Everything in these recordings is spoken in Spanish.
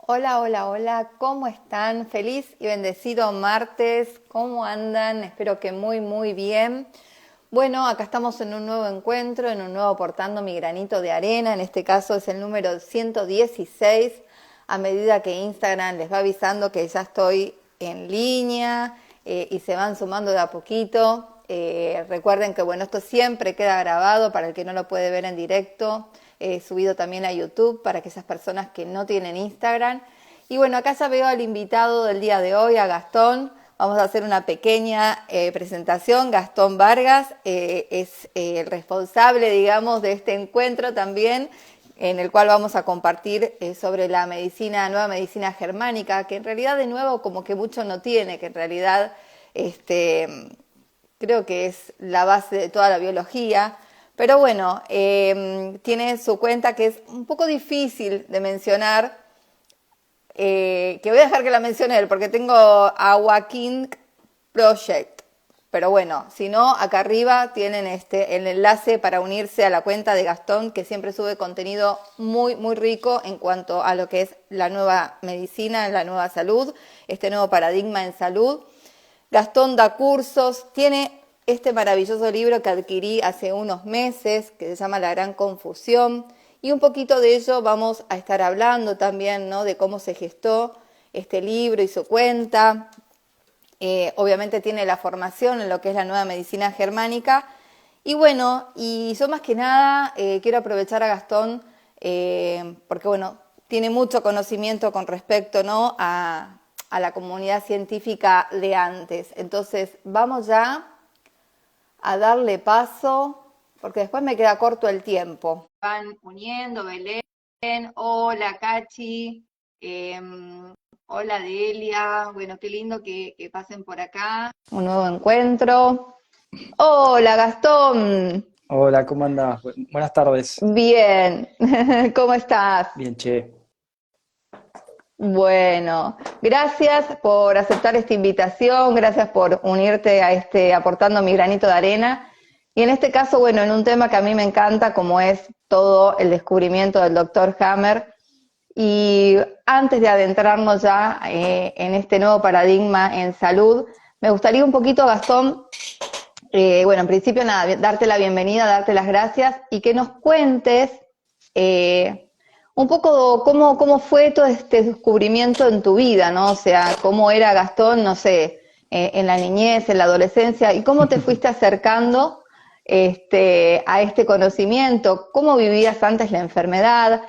Hola, hola, hola, ¿cómo están? Feliz y bendecido martes, ¿cómo andan? Espero que muy, muy bien. Bueno, acá estamos en un nuevo encuentro, en un nuevo Aportando mi granito de arena, en este caso es el número 116, a medida que Instagram les va avisando que ya estoy en línea y se van sumando de a poquito. Recuerden que bueno, esto siempre queda grabado para el que no lo puede ver en directo, subido también a YouTube para aquellas personas que no tienen Instagram. Y bueno, acá ya veo al invitado del día de hoy, a Gastón. Vamos a hacer una pequeña presentación. Gastón Vargas es el responsable, digamos, de este encuentro también, en el cual vamos a compartir sobre la medicina, nueva medicina germánica, que en realidad de nuevo como que mucho no tiene, que en realidad creo que es la base de toda la biología. Pero bueno, tiene su cuenta que es un poco difícil de mencionar, que voy a dejar que la mencione él, porque tengo a Joaquín Project. Pero bueno, si no, acá arriba tienen el enlace para unirse a la cuenta de Gastón, que siempre sube contenido muy, muy rico en cuanto a lo que es la nueva medicina, la nueva salud, este nuevo paradigma en salud. Gastón da cursos, tiene este maravilloso libro que adquirí hace unos meses, que se llama La Gran Confusión, y un poquito de ello vamos a estar hablando también, ¿no? De cómo se gestó este libro y su cuenta. Obviamente tiene la formación en lo que es la nueva medicina germánica. Y bueno, y yo más que nada quiero aprovechar a Gastón porque bueno, tiene mucho conocimiento con respecto, ¿no? a la comunidad científica de antes. Entonces, vamos ya a darle paso, porque después me queda corto el tiempo. Van uniendo, Belén, hola Cachi, hola Delia, bueno, qué lindo que pasen por acá. Un nuevo encuentro. Hola Gastón, Hola, ¿cómo andás? Buenas tardes. bien, ¿cómo estás? Bien, che. Bueno, gracias por aceptar esta invitación, gracias por unirte a aportando mi granito de arena. Y en este caso, bueno, en un tema que a mí me encanta, como es todo el descubrimiento del doctor Hammer. Y antes de adentrarnos ya en este nuevo paradigma en salud, me gustaría un poquito, Gastón, bueno, en principio nada, darte la bienvenida, darte las gracias y que nos cuentes un poco cómo fue todo este descubrimiento en tu vida, ¿no? O sea, cómo era Gastón, no sé, en la niñez, en la adolescencia, y cómo te fuiste acercando a este conocimiento, cómo vivías antes la enfermedad.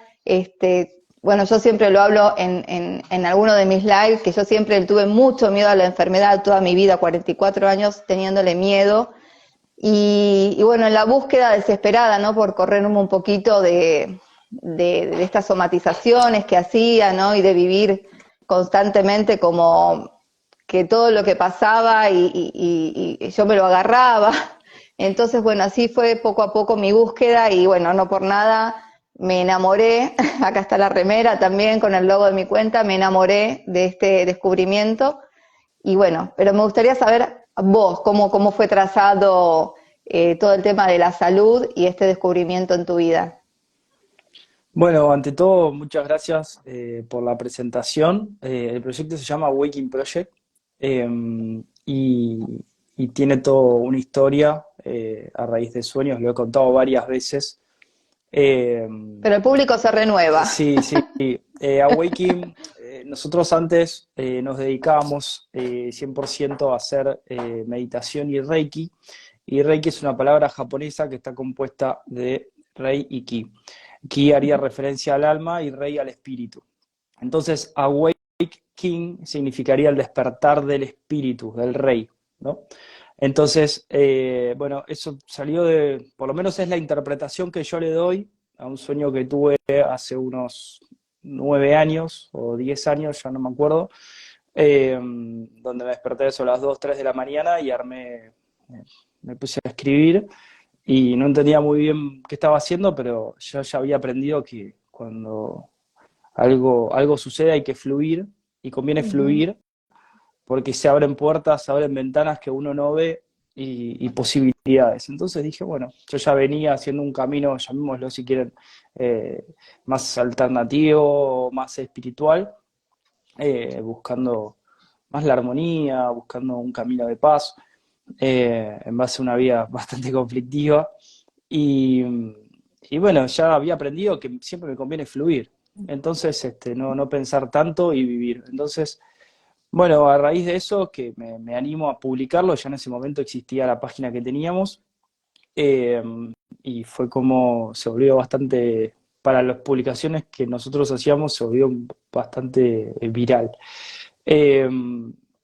Bueno, yo siempre lo hablo en alguno de mis lives, que yo siempre tuve mucho miedo a la enfermedad toda mi vida, 44 años teniéndole miedo. Y bueno, en la búsqueda desesperada, ¿no? Por correrme un poquito de estas somatizaciones que hacía, ¿no? Y de vivir constantemente como que todo lo que pasaba y yo me lo agarraba. Entonces, bueno, así fue poco a poco mi búsqueda y bueno, no por nada me enamoré, acá está la remera también con el logo de mi cuenta, me enamoré de este descubrimiento. Y bueno, pero me gustaría saber vos cómo fue trazado todo el tema de la salud y este descubrimiento en tu vida. Bueno, ante todo, muchas gracias por la presentación. El proyecto se llama Waking Project eh, y, y tiene toda una historia a raíz de sueños, lo he contado varias veces. Eh, Pero el público se renueva. sí, sí. A Waking, nosotros antes nos dedicábamos 100% a hacer meditación y Reiki. Y Reiki es una palabra japonesa que está compuesta de Rei y Ki. Ki haría referencia al alma y Rei al espíritu. Entonces, awakening significaría el despertar del espíritu, del Rey, ¿no? Entonces, bueno, eso salió por lo menos es la interpretación que yo le doy a un sueño que tuve hace unos 9 años o 10 años, ya no me acuerdo, donde me desperté eso a las 2 3 de la mañana y me puse a escribir y no entendía muy bien qué estaba haciendo, pero yo ya había aprendido que cuando algo sucede hay que fluir y conviene Ujú. fluir porque se abren puertas, se abren ventanas que uno no ve y posibilidades. Entonces dije, bueno, yo ya venía haciendo un camino, llamémoslo si quieren, más alternativo, más espiritual. buscando más la armonía, buscando un camino de paz, en base a una vida bastante conflictiva. Y, y bueno, ya había aprendido que siempre me conviene fluir. Entonces, no pensar tanto y vivir. Entonces, bueno, a raíz de eso, que me animo a publicarlo, ya en ese momento existía la página que teníamos, eh, y fue como se volvió bastante, para las publicaciones que nosotros hacíamos, se volvió bastante viral. Eh,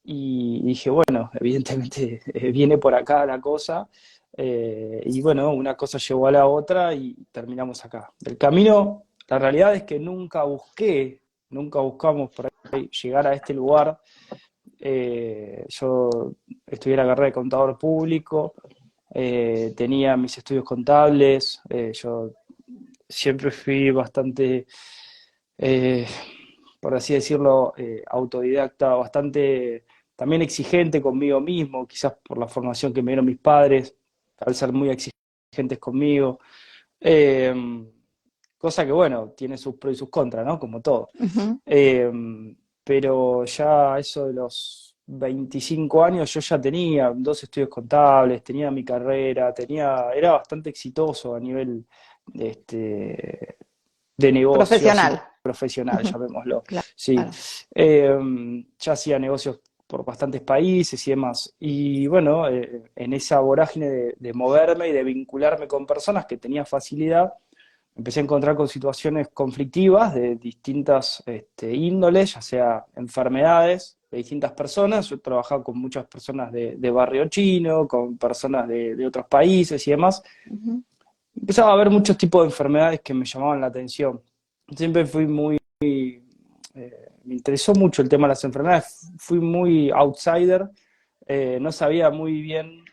y dije, bueno, evidentemente viene por acá la cosa, y bueno, una cosa llevó a la otra y terminamos acá. El camino, la realidad es que nunca buscamos por ahí llegar a este lugar. Yo estudié la carrera de contador público, tenía mis estudios contables, yo siempre fui bastante, eh, por así decirlo, autodidacta, bastante también exigente conmigo mismo, quizás por la formación que me dieron mis padres, al ser muy exigentes conmigo. Eh, Cosa que, bueno, tiene sus pros y sus contras, ¿no? Como todo. Ujú. Eh, pero ya eso de los 25 años yo ya tenía dos estudios contables, tenía mi carrera, era bastante exitoso a nivel este, de negocio, así Profesional. profesional, Ujú. llamémoslo. Sí. Claro. Ya hacía negocios por bastantes países y demás. Y bueno, en esa vorágine de moverme y de vincularme con personas que tenía facilidad, empecé a encontrar con situaciones conflictivas de distintas índoles, ya sea enfermedades de distintas personas. Yo he trabajado con muchas personas de barrio chino, con personas de otros países y demás. Ujú. Empezaba a haber muchos tipos de enfermedades que me llamaban la atención. Siempre fui me interesó mucho el tema de las enfermedades, fui muy outsider, no sabía muy bien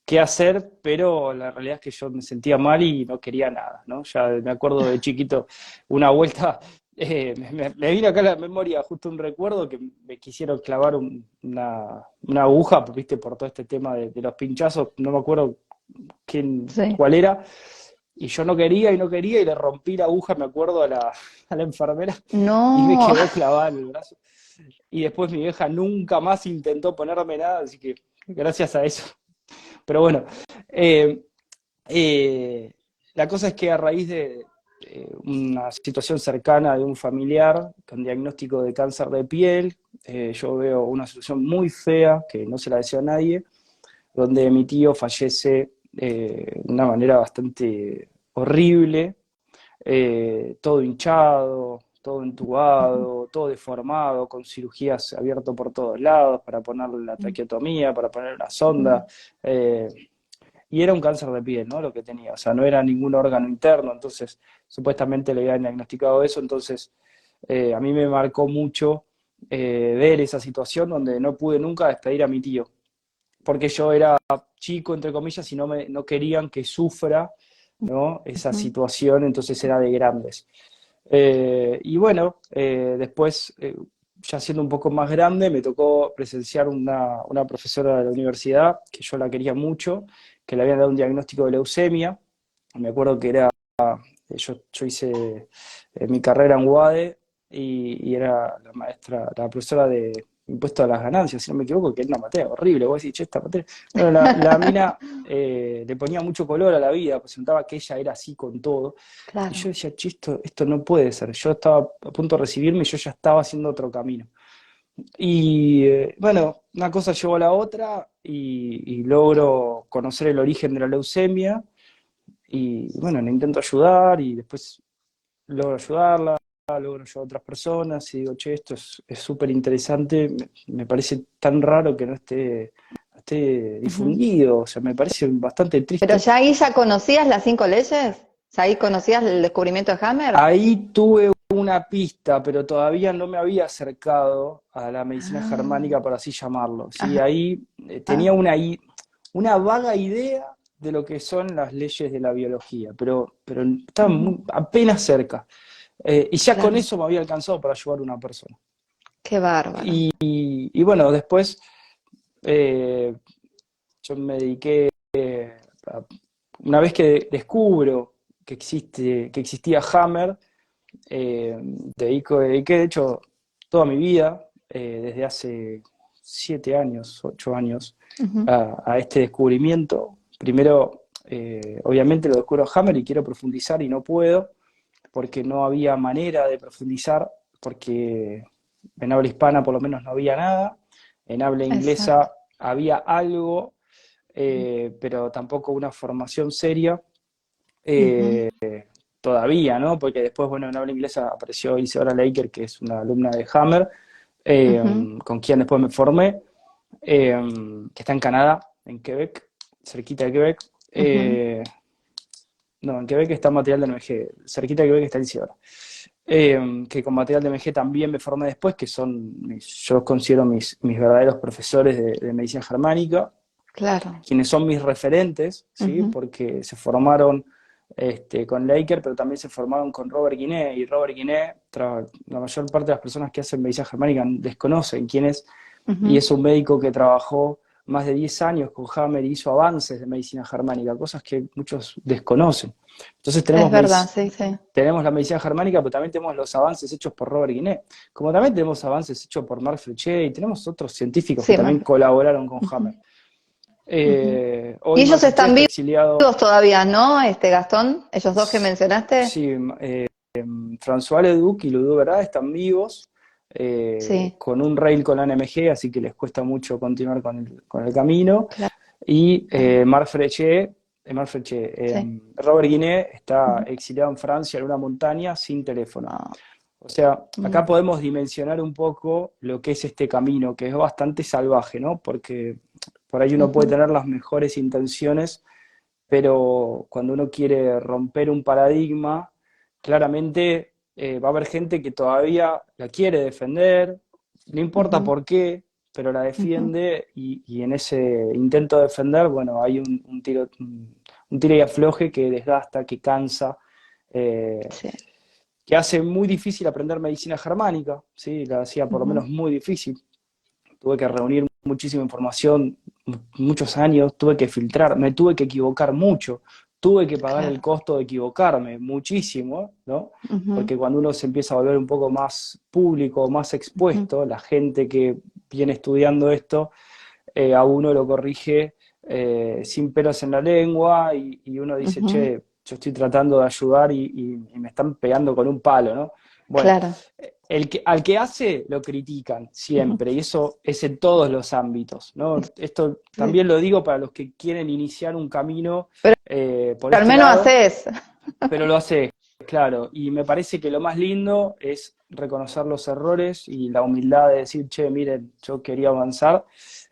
qué hacer, pero la realidad es que yo me sentía mal y no quería nada, ¿no? Ya me acuerdo de chiquito, una vuelta, me vino acá a la memoria justo un recuerdo que me quisieron clavar una aguja, viste, por todo este tema de los pinchazos, no me acuerdo Sí. cuál era, y yo no quería y no quería, y le rompí la aguja, me acuerdo, a la enfermera, y me No. quedó clavada en el brazo. Y después mi vieja nunca más intentó ponerme nada, así que gracias a eso. Pero bueno, eh, eh, la cosa es que a raíz de una situación cercana de un familiar con diagnóstico de cáncer de piel, yo veo una situación muy fea, que no se la deseo a nadie, donde mi tío fallece de una manera bastante horrible, todo hinchado, todo entubado, todo deformado, con cirugías abiertas por todos lados para ponerle la traqueotomía, para poner una sonda. eh, y era un cáncer de piel, ¿no? Lo que tenía, o sea, no era ningún órgano interno, entonces supuestamente le habían diagnosticado eso, entonces a mí me marcó mucho ver esa situación donde no pude nunca despedir a mi tío, porque yo era chico, entre comillas, y no querían que sufra, ¿no? Esa Ujú. situación, entonces era de grandes. Y bueno, después, ya siendo un poco más grande, me tocó presenciar una profesora de la universidad, que yo la quería mucho, que le habían dado un diagnóstico de leucemia. Me acuerdo que yo hice mi carrera en UADE y era la maestra, la profesora de impuesto a las ganancias, si no me equivoco, que era una materia horrible. Vos decís, che, esta materia. Bueno, la mina le ponía mucho color a la vida, presentaba que ella era así con todo. Y yo Claro. decía, che, esto no puede ser. Yo estaba a punto de recibirme y yo ya estaba haciendo otro camino. Y bueno, una cosa llevó a la otra y logro conocer el origen de la leucemia y bueno, le intento ayudar y después logro ayudarla, logro ayudar a otras personas y digo, che, esto es súper interesante, me parece tan raro que no esté Ujú. difundido, o sea, me parece bastante Pero triste. ya ahí ya conocías las 5 leyes, ¿ya ahí conocías el descubrimiento de Hammer? Ahí tuve una pista, pero todavía no me había acercado a la medicina Ah, germánica, por así llamarlo. ¿Sí? ajá. Ahí tenía una vaga idea de lo que son las leyes de la biología, pero estaba Ujú. apenas cerca. Y ya con Claro, eso me había alcanzado para ayudar a una persona. qué bárbaro. Y bueno, después eh, yo me dediqué, una vez que descubro que existía Hammer, dediqué, de hecho, toda mi vida, desde hace 7 años, 8 años, a este descubrimiento. Primero, obviamente lo descubro Hammer y quiero profundizar y no puedo, porque no había manera de profundizar, porque en habla hispana por lo menos no había nada, en habla Exacto. inglesa había algo, pero tampoco una formación seria. Ujú, Eh, Todavía, ¿no? Porque después, bueno, en habla inglesa apareció Isadora Laker, que es una alumna de Hammer, ujú, con quien después me formé, eh, que está en Canadá, en Quebec, cerquita de Quebec. ujú. No, en Quebec está material de MG, cerquita de Quebec está Isadora. Que con material de MG también me formé después, que son, yo considero mis verdaderos profesores de medicina germánica, Claro. quienes son mis referentes, ¿sí? Ujú. Porque se formaron con Laker, pero también se formaron con Robert Guiné, y Robert Guiné, la mayor parte de las personas que hacen medicina germánica desconocen quién es, y Ujú. es un médico que trabajó más de 10 años con Hammer y hizo avances de medicina germánica, cosas que muchos desconocen. Entonces Es verdad, sí, sí. tenemos la medicina germánica, pero también tenemos los avances hechos por Robert Guiné, como también tenemos avances hechos por Marc Flechet, y tenemos otros científicos que Sí, también colaboraron con ujú, Hammer. ujú. Y Hoy ellos Marc Flechet están está exiliado. vivos todavía, ¿no? Gastón, ellos dos que mencionaste. Sí, François Leduc y Ludo Verdad están vivos, Sí, con un rail con ANMG, así que les cuesta mucho continuar con el camino. claro, Y Marc Frechet, sí. Robert Guiné está Ujú. exiliado en Francia en una montaña sin teléfono. Ah, O sea, mm, acá podemos dimensionar un poco lo que es este camino, que es bastante salvaje, ¿no? Porque por ahí uno puede ujú, tener las mejores intenciones, pero cuando uno quiere romper un paradigma, claramente va a haber gente que todavía la quiere defender, no importa ujú, por qué, pero la ujú. defiende, y en ese intento de defender, bueno, hay un tira y afloje que desgasta, que cansa, eh, Sí. que hace muy difícil aprender medicina germánica, ¿sí? La hacía por lo Ujú. menos muy difícil. Tuve que reunir muchísima información, muchos años, tuve que filtrar, me tuve que equivocar mucho, tuve que pagar el Claro. costo de equivocarme muchísimo, ¿no? Ujú, Porque cuando uno se empieza a volver un poco más público, más ujú, expuesto, la gente que viene estudiando esto, a uno lo corrige sin pelos en la lengua, y uno dice, ujú. che, yo estoy tratando de ayudar y me están pegando con un palo, ¿no? Bueno, Claro. al que hace lo critican Ujú. siempre, y eso es en todos los ámbitos, ¿no? Esto Sí. también lo digo para los que quieren iniciar un camino Pero por al este menos lado, haces. pero lo hace, claro, y me parece que lo más lindo es reconocer los errores y la humildad de decir, che, miren, yo quería avanzar,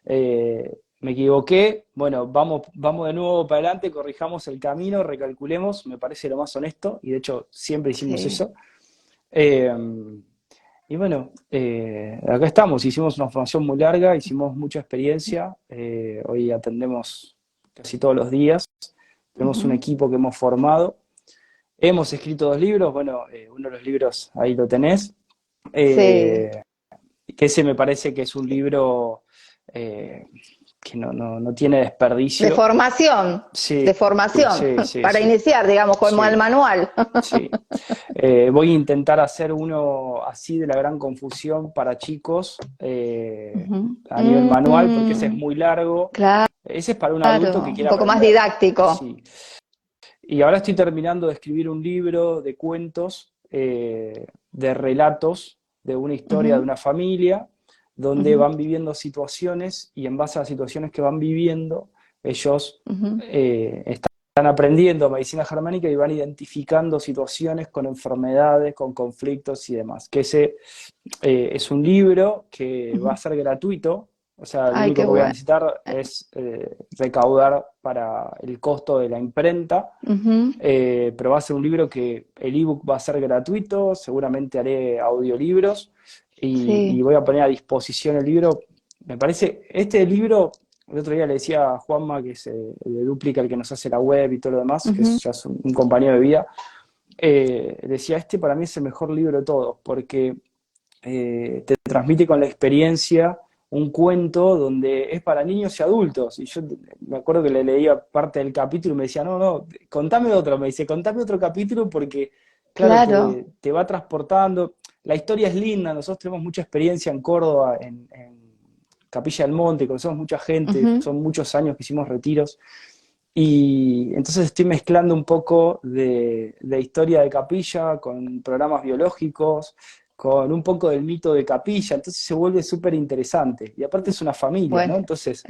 me equivoqué, bueno, vamos de nuevo para adelante, corrijamos el camino, recalculemos, me parece lo más honesto, y de hecho siempre hicimos Sí. eso. Eh, y bueno, acá estamos, hicimos una formación muy larga, hicimos mucha experiencia, hoy atendemos casi todos los días, tenemos un Ujú. equipo que hemos formado. Hemos escrito 2 libros, bueno, uno de los libros ahí lo tenés, Sí. eh, que ese me parece que es un libro eh, que no tiene De desperdicio. formación. Sí, De formación. sí, sí, Para sí, iniciar, digamos, como el sí, manual. sí. Voy a intentar hacer uno así de la gran confusión para chicos, Ujú. a nivel manual, porque ese es Mm, muy largo. claro. Ese es para un adulto que Un quiere poco más aprender. didáctico. Sí. Y ahora estoy terminando de escribir un libro de cuentos, de relatos de una historia de Ujú, una familia, donde ujú, van viviendo situaciones, y en base a las situaciones que van viviendo, ellos ujú, están aprendiendo medicina germánica y van identificando situaciones con enfermedades, con conflictos y demás. Que ese es un libro que va a ujú. ser gratuito, o sea, lo Ay, único qué que voy a bueno. necesitar es recaudar para el costo de la imprenta, Ujú. pero va a ser un libro que el ebook va a ser gratuito, seguramente haré audiolibros, y Sí. voy a poner a disposición el libro. Me parece, este libro, el otro día le decía a Juanma, que es el de Duplica, el que nos hace la web y todo lo demás, que Ujú, ya es un compañero de vida, decía, este para mí es el mejor libro de todos, porque te transmite con la experiencia un cuento donde es para niños y adultos. Y yo me acuerdo que le leía parte del capítulo y me decía, no, no, contame otro, me dice, contame otro capítulo, porque claro, claro. te va transportando. la historia es linda, nosotros tenemos mucha experiencia en Córdoba, en Capilla del Monte, conocemos mucha gente, son muchos años que hicimos retiros, y entonces estoy mezclando un poco de historia de Capilla con programas biológicos, con un poco del mito de Capilla, entonces se vuelve súper interesante. Y aparte es una familia, ¿no? Bueno, Entonces,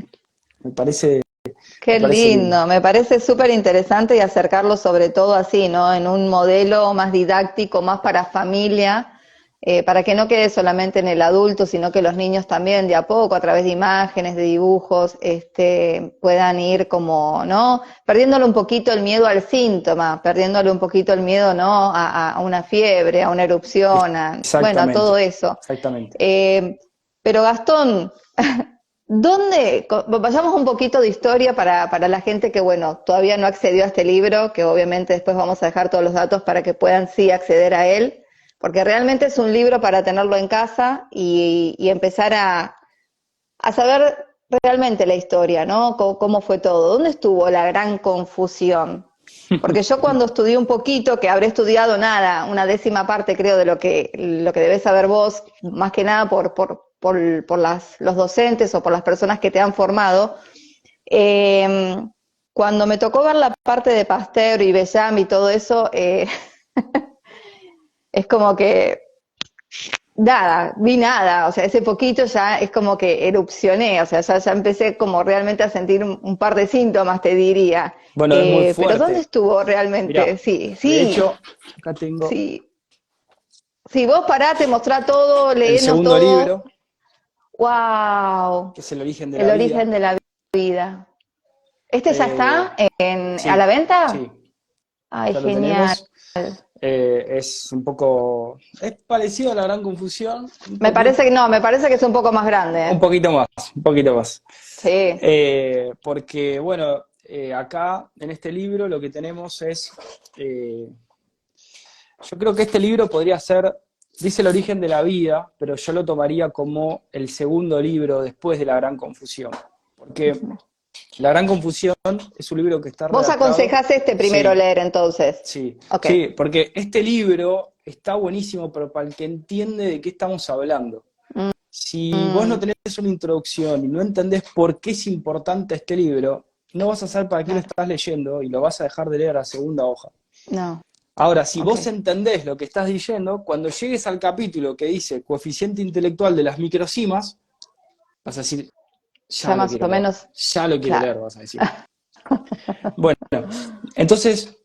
me parece, me qué parece lindo. lindo, me parece súper interesante y acercarlo sobre todo así, ¿no? En un modelo más didáctico, más para familia, para que no quede solamente en el adulto, sino que los niños también de a poco, a través de imágenes, de dibujos, puedan ir como, ¿no? Perdiéndole un poquito el miedo al síntoma, perdiéndole un poquito el miedo, ¿no? A una fiebre, a una erupción, bueno, a todo Exactamente, eso. exactamente. Pero Gastón, vayamos un poquito de historia para la gente que, bueno, todavía no accedió a este libro, que obviamente después vamos a dejar todos los datos para que puedan sí acceder a él, porque realmente es un libro para tenerlo en casa y empezar a saber realmente la historia, ¿no? Cómo fue todo, dónde estuvo la gran confusión. Porque yo cuando estudié un poquito, que habré estudiado nada, una décima parte creo de lo que debés saber vos, más que nada por los docentes o por las personas que te han formado, cuando me tocó ver la parte de Pasteur y Bellam y todo eso, es como que nada, vi nada, o sea, ese poquito ya es como que erupcioné, o sea, ya empecé como realmente a sentir un par de síntomas, te diría. Bueno, es muy Pero ¿dónde fuerte. estuvo realmente? Mirá, Sí, de sí, hecho, acá tengo sí. Si vos parate, mostrá todo, el leenos segundo todo. libro, ¡Wow! que es El origen de la El vida. origen de la vida. ¿Este ya Eh, está a la sí, venta? sí, Ay, ya lo genial. tenemos. Es un poco, es parecido a La Gran Confusión, Me parece que es un poco más grande, un ¿eh? poquito más, un poquito más. Sí. Porque, bueno, acá en este libro lo que tenemos es, eh, yo creo que este libro podría ser, dice El origen de la vida, pero yo lo tomaría como el segundo libro después de La Gran Confusión. Porque La Gran Confusión es un libro que está Vos redactado, aconsejás este primero sí, leer entonces. sí, Ok. sí, porque este libro está buenísimo, pero para el que entiende de qué estamos hablando. Si vos no Mm, tenés una introducción y no entendés por qué es importante este libro, no vas a saber para qué lo claro. estás leyendo y lo vas a dejar de leer a la segunda hoja. No. Ahora, si Ok. vos entendés lo que estás diciendo, cuando llegues al capítulo que dice coeficiente intelectual de las microcimas, vas a decir, ya Ya lo más quiero o leer, menos. ya lo quiero Claro. leer, vas a decir. Bueno, entonces,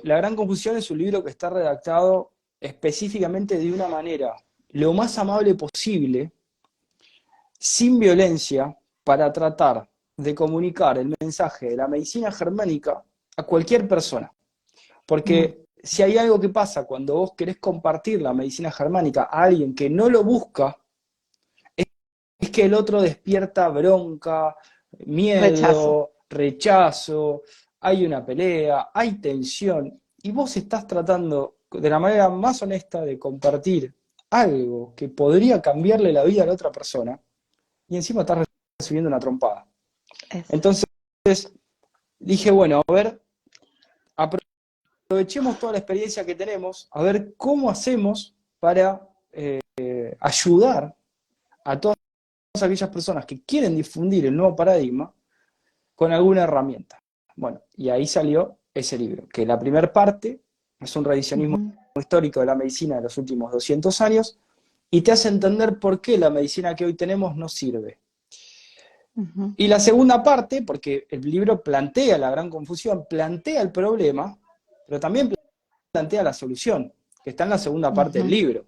La Gran Confusión es un libro que está redactado específicamente de una manera lo más amable posible, sin violencia, para tratar de comunicar el mensaje de la medicina germánica a cualquier persona. Mm, Porque si hay algo que pasa cuando vos querés compartir la medicina germánica a alguien que no lo busca, es que el otro despierta bronca, rechazo. miedo, rechazo, hay una pelea, hay tensión, y vos estás tratando de la manera más honesta de compartir algo que podría cambiarle la vida a la otra persona, y encima estás recibiendo una trompada. Eso. Entonces dije, bueno, a ver, aprovechemos toda la experiencia que tenemos, a ver cómo hacemos para ayudar a todas aquellas personas que quieren difundir el nuevo paradigma con alguna herramienta. Bueno, y ahí salió ese libro, que la primera parte es un revisionismo Ujú, histórico de la medicina de los últimos 200 años y te hace entender por qué la medicina que hoy tenemos no sirve. ujú, Y la segunda parte, porque el libro plantea la gran confusión, plantea el problema, pero también plantea la solución, que está en la segunda parte del ujú. libro,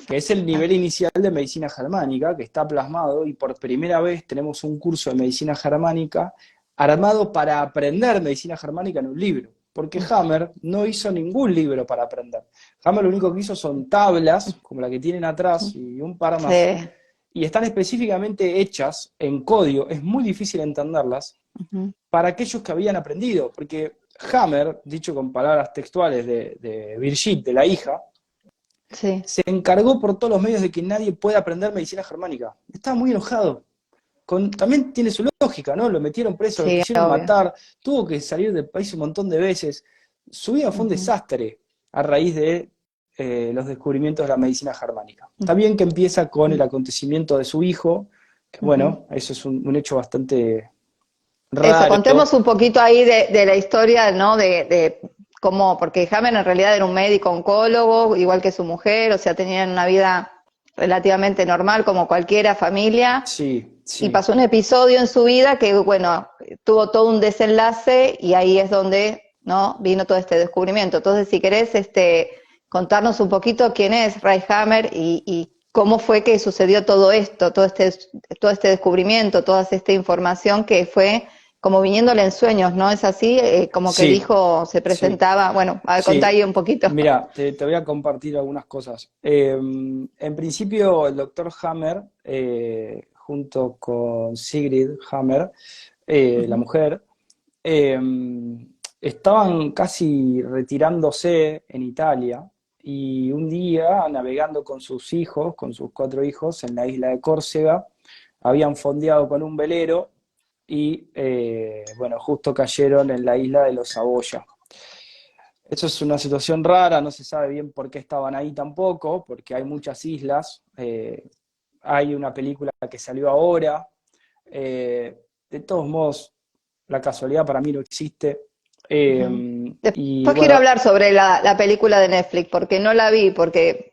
que es el nivel Exacto. inicial de medicina germánica, que está plasmado y por primera vez tenemos un curso de medicina germánica armado para aprender medicina germánica en un libro, porque Hammer no hizo ningún libro para aprender. Hammer lo único que hizo son tablas, como la que tienen atrás, y un par más, Sí. y están específicamente hechas en código, es muy difícil entenderlas, Ujú, para aquellos que habían aprendido, porque Hammer, dicho con palabras textuales de Birgit, de la hija, sí. se encargó por todos los medios de que nadie pueda aprender medicina germánica. Estaba muy enojado. También tiene su lógica, ¿no? Lo metieron preso, lo Sí, quisieron obvio. matar, tuvo que salir del país un montón de veces. Su vida fue un Ujú, desastre a raíz de los descubrimientos de la medicina germánica. También que empieza con el acontecimiento de su hijo, que bueno, eso es un hecho bastante Eso, raro. contemos un poquito ahí de la historia, ¿no? De cómo, porque Hammer en realidad era un médico oncólogo, igual que su mujer, o sea, tenían una vida relativamente normal como cualquiera familia, Sí, y sí. pasó un episodio en su vida que, bueno, tuvo todo un desenlace y ahí es donde, ¿no? Vino todo este descubrimiento. Entonces, si querés, contarnos un poquito quién es Ray Hammer y cómo fue que sucedió todo esto, todo este descubrimiento, toda esta información que fue como viniéndole en sueños, ¿no? Es así, como que Sí, dijo, se sí, presentaba, bueno, a ver, contá sí. ahí un poquito. Mira, te voy a compartir algunas cosas. En principio, el doctor Hammer, junto con Sigrid Hammer, la Ujú, mujer, eh, estaban casi retirándose en Italia y un día, navegando con sus hijos, con sus 4 hijos, en la isla de Córcega, habían fondeado con un velero y, bueno, justo cayeron en la isla de los Saboya. Eso es una situación rara, no se sabe bien por qué estaban ahí tampoco, porque hay muchas islas. Hay una película que salió ahora. De todos modos, la casualidad para mí no existe. ujú. Y Después quiero bueno, hablar sobre la película de Netflix, porque no la vi, porque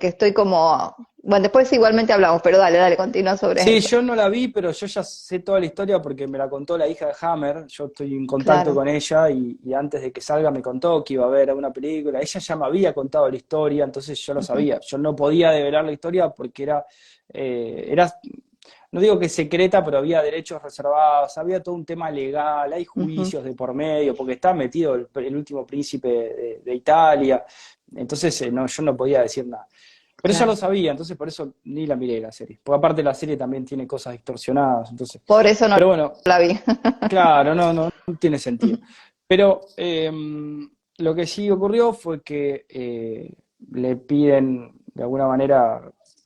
estoy como, bueno, después igualmente hablamos, pero dale, dale, continúa sobre sí, eso. yo no la vi, pero yo ya sé toda la historia porque me la contó la hija de Hammer. Yo estoy en contacto Claro. con ella y antes de que salga me contó que iba a ver una película. Ella ya me había contado la historia, entonces yo lo Ujú, sabía. Yo no podía develar la historia porque era, no digo que secreta, pero había derechos reservados, había todo un tema legal, hay ujú, juicios de por medio, porque está metido el último príncipe de Italia. Entonces, no, yo no podía decir nada. Pero ella lo claro. sabía, entonces por eso ni la miré la serie. Porque aparte la serie también tiene cosas distorsionadas, entonces. Por eso no Pero bueno, la vi. claro, no tiene sentido. Pero lo que sí ocurrió fue que le piden de alguna manera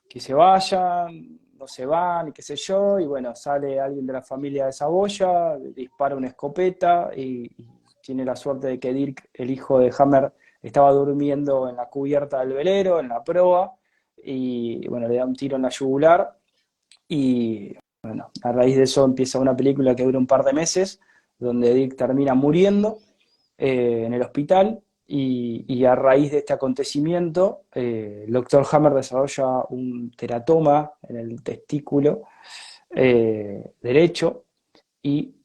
que se vayan, no se van, y qué sé yo, y bueno, sale alguien de la familia de Saboya, dispara una escopeta y tiene la suerte de que Dirk, el hijo de Hammer, estaba durmiendo en la cubierta del velero, en la proa, y bueno, le da un tiro en la yugular y bueno, a raíz de eso empieza una película que dura un par de meses, donde Dick termina muriendo en el hospital y a raíz de este acontecimiento, el doctor Hammer desarrolla un teratoma en el testículo derecho y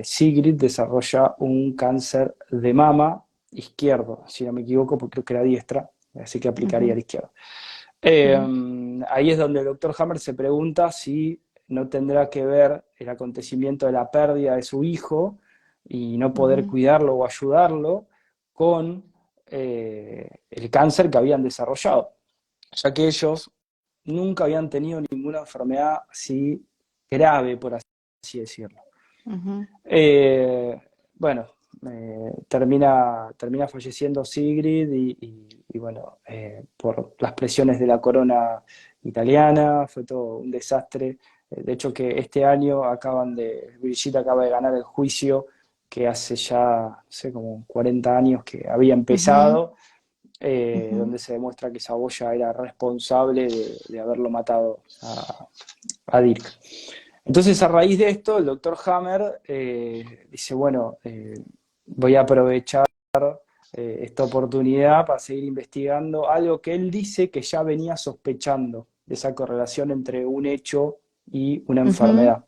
Sigrid desarrolla un cáncer de mama izquierdo, si no me equivoco, porque creo que era diestra, así que aplicaría Ujú, a la izquierda. ujú, Ahí es donde el doctor Hammer se pregunta si no tendrá que ver el acontecimiento de la pérdida de su hijo y no poder ujú. cuidarlo o ayudarlo con el cáncer que habían desarrollado, ya que ellos nunca habían tenido ninguna enfermedad así grave, por así decirlo. Ujú, Eh, bueno, termina falleciendo Sigrid y bueno, por las presiones de la corona italiana, fue todo un desastre. De hecho, que este año Brigitte acaba de ganar el juicio que hace ya, no sé, como 40 años que había ujú, empezado, ujú, donde se demuestra que Saboya era responsable de haberlo matado a Dirk. Entonces, a raíz de esto, el doctor Hammer dice, bueno, voy a aprovechar esta oportunidad para seguir investigando algo que él dice que ya venía sospechando, de esa correlación entre un hecho y una ujú, enfermedad.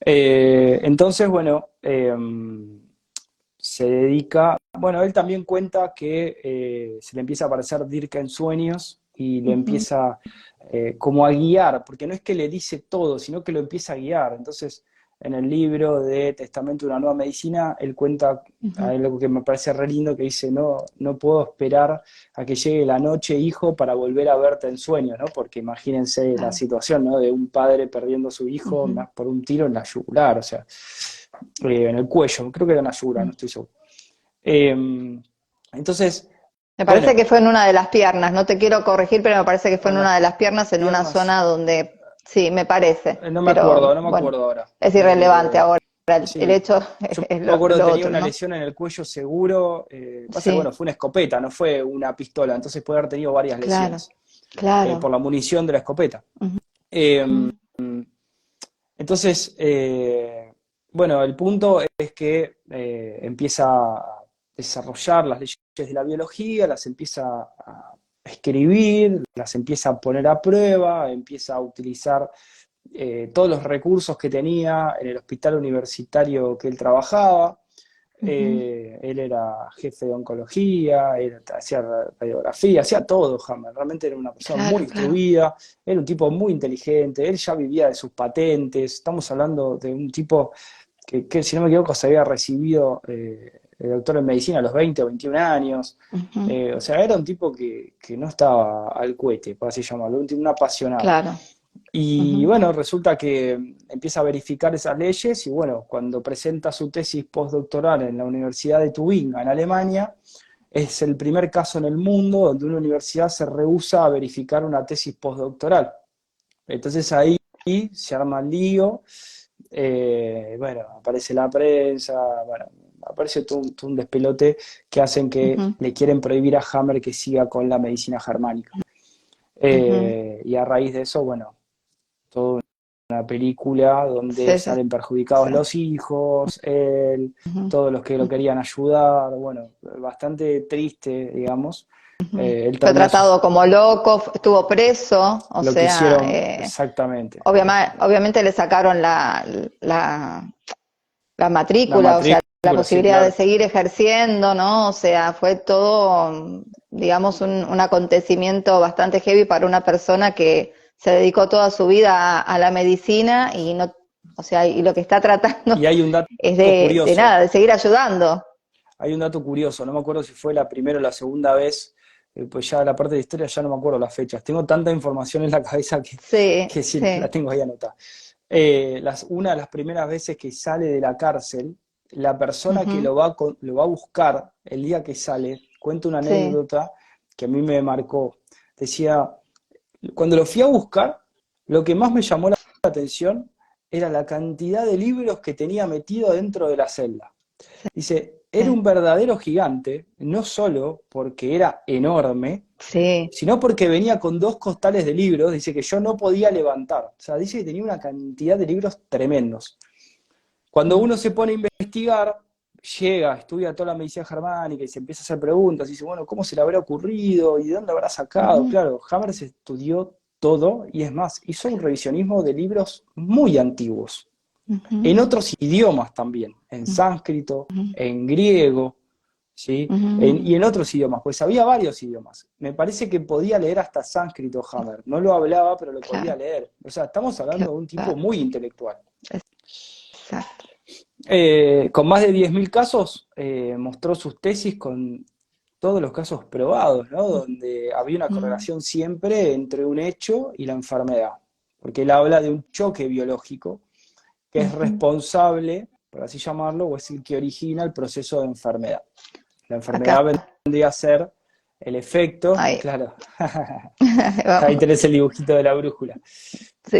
Entonces, bueno, se dedica, bueno, él también cuenta que se le empieza a aparecer Dirk en sueños y le ujú, empieza como a guiar, porque no es que le dice todo, sino que lo empieza a guiar. Entonces, en el libro de Testamento de una Nueva Medicina, él cuenta ujú. algo que me parece re lindo, que dice, no puedo esperar a que llegue la noche, hijo, para volver a verte en sueños, ¿no? Porque imagínense la Claro. situación, ¿no? De un padre perdiendo a su hijo Ujú, más por un tiro en la yugular, o sea, en el cuello, creo que era en la yugular, no ujú. estoy seguro. Eh, entonces, Me parece bueno, que fue en una de las piernas, no te quiero corregir, pero me parece que fue en en las una de las piernas, en una piernas, zona donde, sí, me parece, no me acuerdo, pero no me bueno, acuerdo ahora. es irrelevante ahora. el Sí. hecho Yo es me acuerdo que lo tenía otro, una ¿no? lesión en el cuello seguro. Pasa que, bueno, Sí, fue una escopeta, no fue una pistola, entonces puede haber tenido varias claro, lesiones por claro. la munición de la escopeta. Ujú, Eh, entonces, bueno, el punto es que empieza a desarrollar las leyes de la biología, las empieza a escribir, las empieza a poner a prueba, empieza a utilizar todos los recursos que tenía en el hospital universitario que él trabajaba. ujú. Él era jefe de oncología, hacía radiografía, hacía todo, Hammer. Realmente era una persona muy Claro, claro. instruida, era un tipo muy inteligente, él ya vivía de sus patentes. Estamos hablando de un tipo que si no me equivoco, se había recibido de doctor en medicina a los 20 o 21 años. Ujú, O sea, era un tipo que no estaba al cohete, por así llamarlo, un apasionado. claro. Y Ujú, bueno, resulta que empieza a verificar esas leyes y bueno, cuando presenta su tesis postdoctoral en la Universidad de Tubinga, en Alemania, es el primer caso en el mundo donde una universidad se rehúsa a verificar una tesis postdoctoral. Entonces ahí se arma el lío, bueno, aparece la prensa, bueno, aparece todo un despelote que hacen que ujú, le quieren prohibir a Hammer que siga con la medicina germánica. ujú. Y a raíz de eso, bueno, toda una película donde Sí, sí, salen perjudicados sí. los hijos, él, Ujú, todos los que lo ujú, querían ayudar, bueno, bastante triste, digamos. ujú. Él Fue termina sus, tratado como loco, estuvo preso, o lo que sea, hicieron exactamente. obviamente le sacaron la La matrícula, o sea, la matrícula, sí, posibilidad de claro. seguir ejerciendo, ¿no? O sea, fue todo, digamos, un acontecimiento bastante heavy para una persona que se dedicó toda su vida a la medicina y no, o sea, y lo que está Y tratando hay un dato es de curioso, nada, de seguir ayudando. hay un dato curioso, no me acuerdo si fue la primera o la segunda vez, pues ya la parte de historia ya no me acuerdo las fechas. Tengo tanta información en la cabeza Sí, que sí, la sí. tengo ahí anotada. Una de las primeras veces que sale de la cárcel, la persona que Ujú, lo va a buscar el día que sale, cuenta una sí, anécdota que a mí me marcó. Decía, cuando lo fui a buscar, lo que más me llamó la atención era la cantidad de libros que tenía metido dentro de la celda. Dice, era sí, un verdadero gigante, no solo porque era enorme, sí. sino porque venía con dos costales de libros, dice que yo no podía levantar. O sea, dice que tenía una cantidad de libros tremendos. Cuando Mm, uno se pone a investigar, llega, estudia toda la medicina germánica y se empieza a hacer preguntas, y dice, bueno, ¿cómo se le habrá ocurrido? ¿Y de dónde habrá sacado? ujú, Claro, Hammers estudió todo y es más, hizo un revisionismo de libros muy antiguos, ujú, en otros idiomas también, en sánscrito, en griego, ¿sí? ujú, Y en otros idiomas, pues había varios idiomas. Me parece que podía leer hasta sánscrito Hammer. No lo hablaba, pero lo podía claro, leer. O sea, estamos hablando de un tipo claro, muy intelectual. exacto. Con más de 10.000 casos, mostró sus tesis con todos los casos probados, ¿no? Donde había una Ujú, correlación siempre entre un hecho y la enfermedad. Porque él habla de un choque biológico que es ujú. responsable, por así llamarlo, o es el que origina el proceso de enfermedad. La Acá, enfermedad vendría a ser el efecto, ahí. claro, ahí Vamos. tenés el dibujito de la brújula. Sí,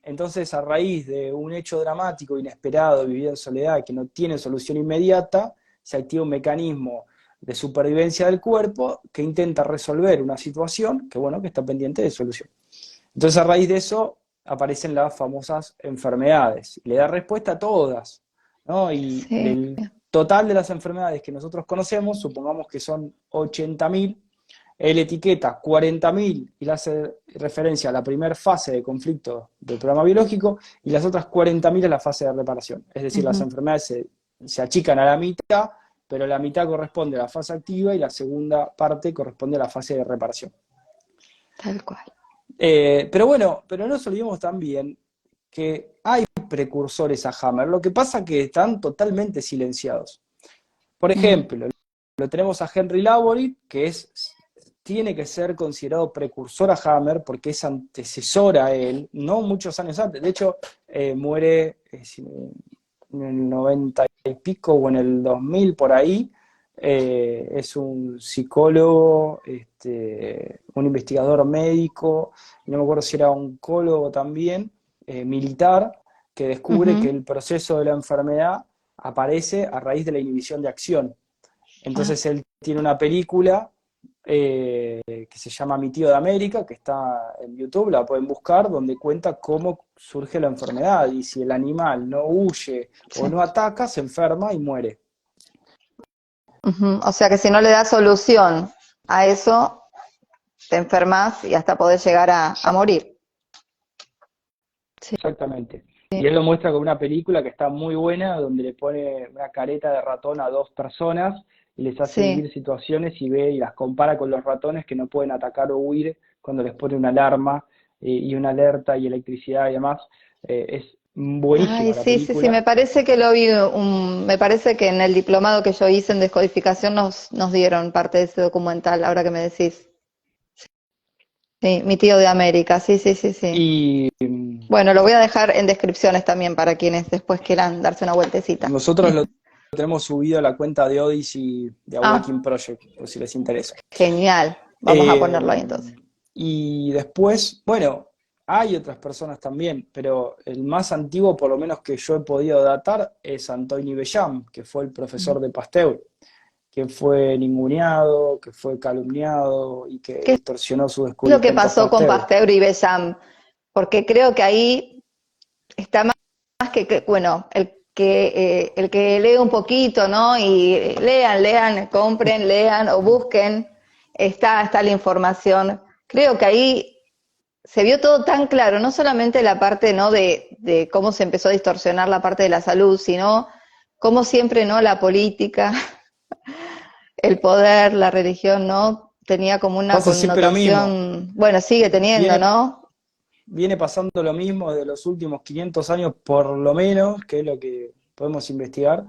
Entonces, a raíz de un hecho dramático, inesperado, vivido en soledad, que no tiene solución inmediata, se activa un mecanismo de supervivencia del cuerpo que intenta resolver una situación que, bueno, que está pendiente de solución. Entonces, a raíz de eso, aparecen las famosas enfermedades. Y le da respuesta a todas, ¿no? Y sí. del total de las enfermedades que nosotros conocemos, supongamos que son 80.000, él etiqueta 40.000 y le hace referencia a la primera fase de conflicto del programa biológico y las otras 40.000 a la fase de reparación. Es decir, las Ujú, enfermedades se achican a la mitad, pero la mitad corresponde a la fase activa y la segunda parte corresponde a la fase de reparación. tal cual. Pero bueno, pero no nos olvidemos también que hay precursores a Hammer. Lo que pasa es que están totalmente silenciados. Por Mm, ejemplo, lo tenemos a Henry Laborit, tiene que ser considerado precursor a Hammer porque es antecesor a él, no muchos años antes. De hecho, muere en el 90 y pico o en el 2000 por ahí. Es un psicólogo, un investigador médico, y no me acuerdo si era oncólogo también, militar, que descubre que el proceso de la enfermedad aparece a raíz de la inhibición de acción. Entonces él tiene una película que se llama Mi tío de América, que está en YouTube, la pueden buscar, donde cuenta cómo surge la enfermedad y si el animal no huye o no ataca, se enferma y muere. O sea que si no le das solución a eso, te enfermas y hasta podés llegar a morir. Sí. Exactamente. Y él lo muestra con una película que está muy buena, donde le pone una careta de ratón a dos personas y les hace vivir situaciones y ve y las compara con los ratones que no pueden atacar o huir cuando les pone una alarma y una alerta y electricidad y demás. Es buenísima la película. Sí, me parece que lo vi, me parece que en el diplomado que yo hice en descodificación nos dieron parte de ese documental, ahora que me decís. Sí, Mi tío de América, sí. Y bueno, lo voy a dejar en descripciones también para quienes después quieran darse una vueltecita. nosotros lo tenemos subido a la cuenta de Odyssey de Awakening Project, por si les interesa. Genial, vamos a ponerlo ahí entonces. Y después, bueno, hay otras personas también, pero el más antiguo, por lo menos que yo he podido datar, es Antoni Bejan, que fue el profesor de Pasteur, que fue ninguneado, que fue calumniado y que distorsionó su descubrimiento. ¿Qué es lo que pasó con Pasteur y Bejan? Porque creo que ahí está más que bueno, el que lee un poquito, ¿no? Y lean, compren, lean o busquen, está la información. Creo que ahí se vio todo tan claro, no solamente la parte, ¿no? de cómo se empezó a distorsionar la parte de la salud, sino cómo siempre, ¿no? La política, el poder, la religión, ¿no? Tenía como una connotación, bueno, sigue teniendo, ¿no? Viene pasando lo mismo de los últimos 500 años por lo menos, que es lo que podemos investigar,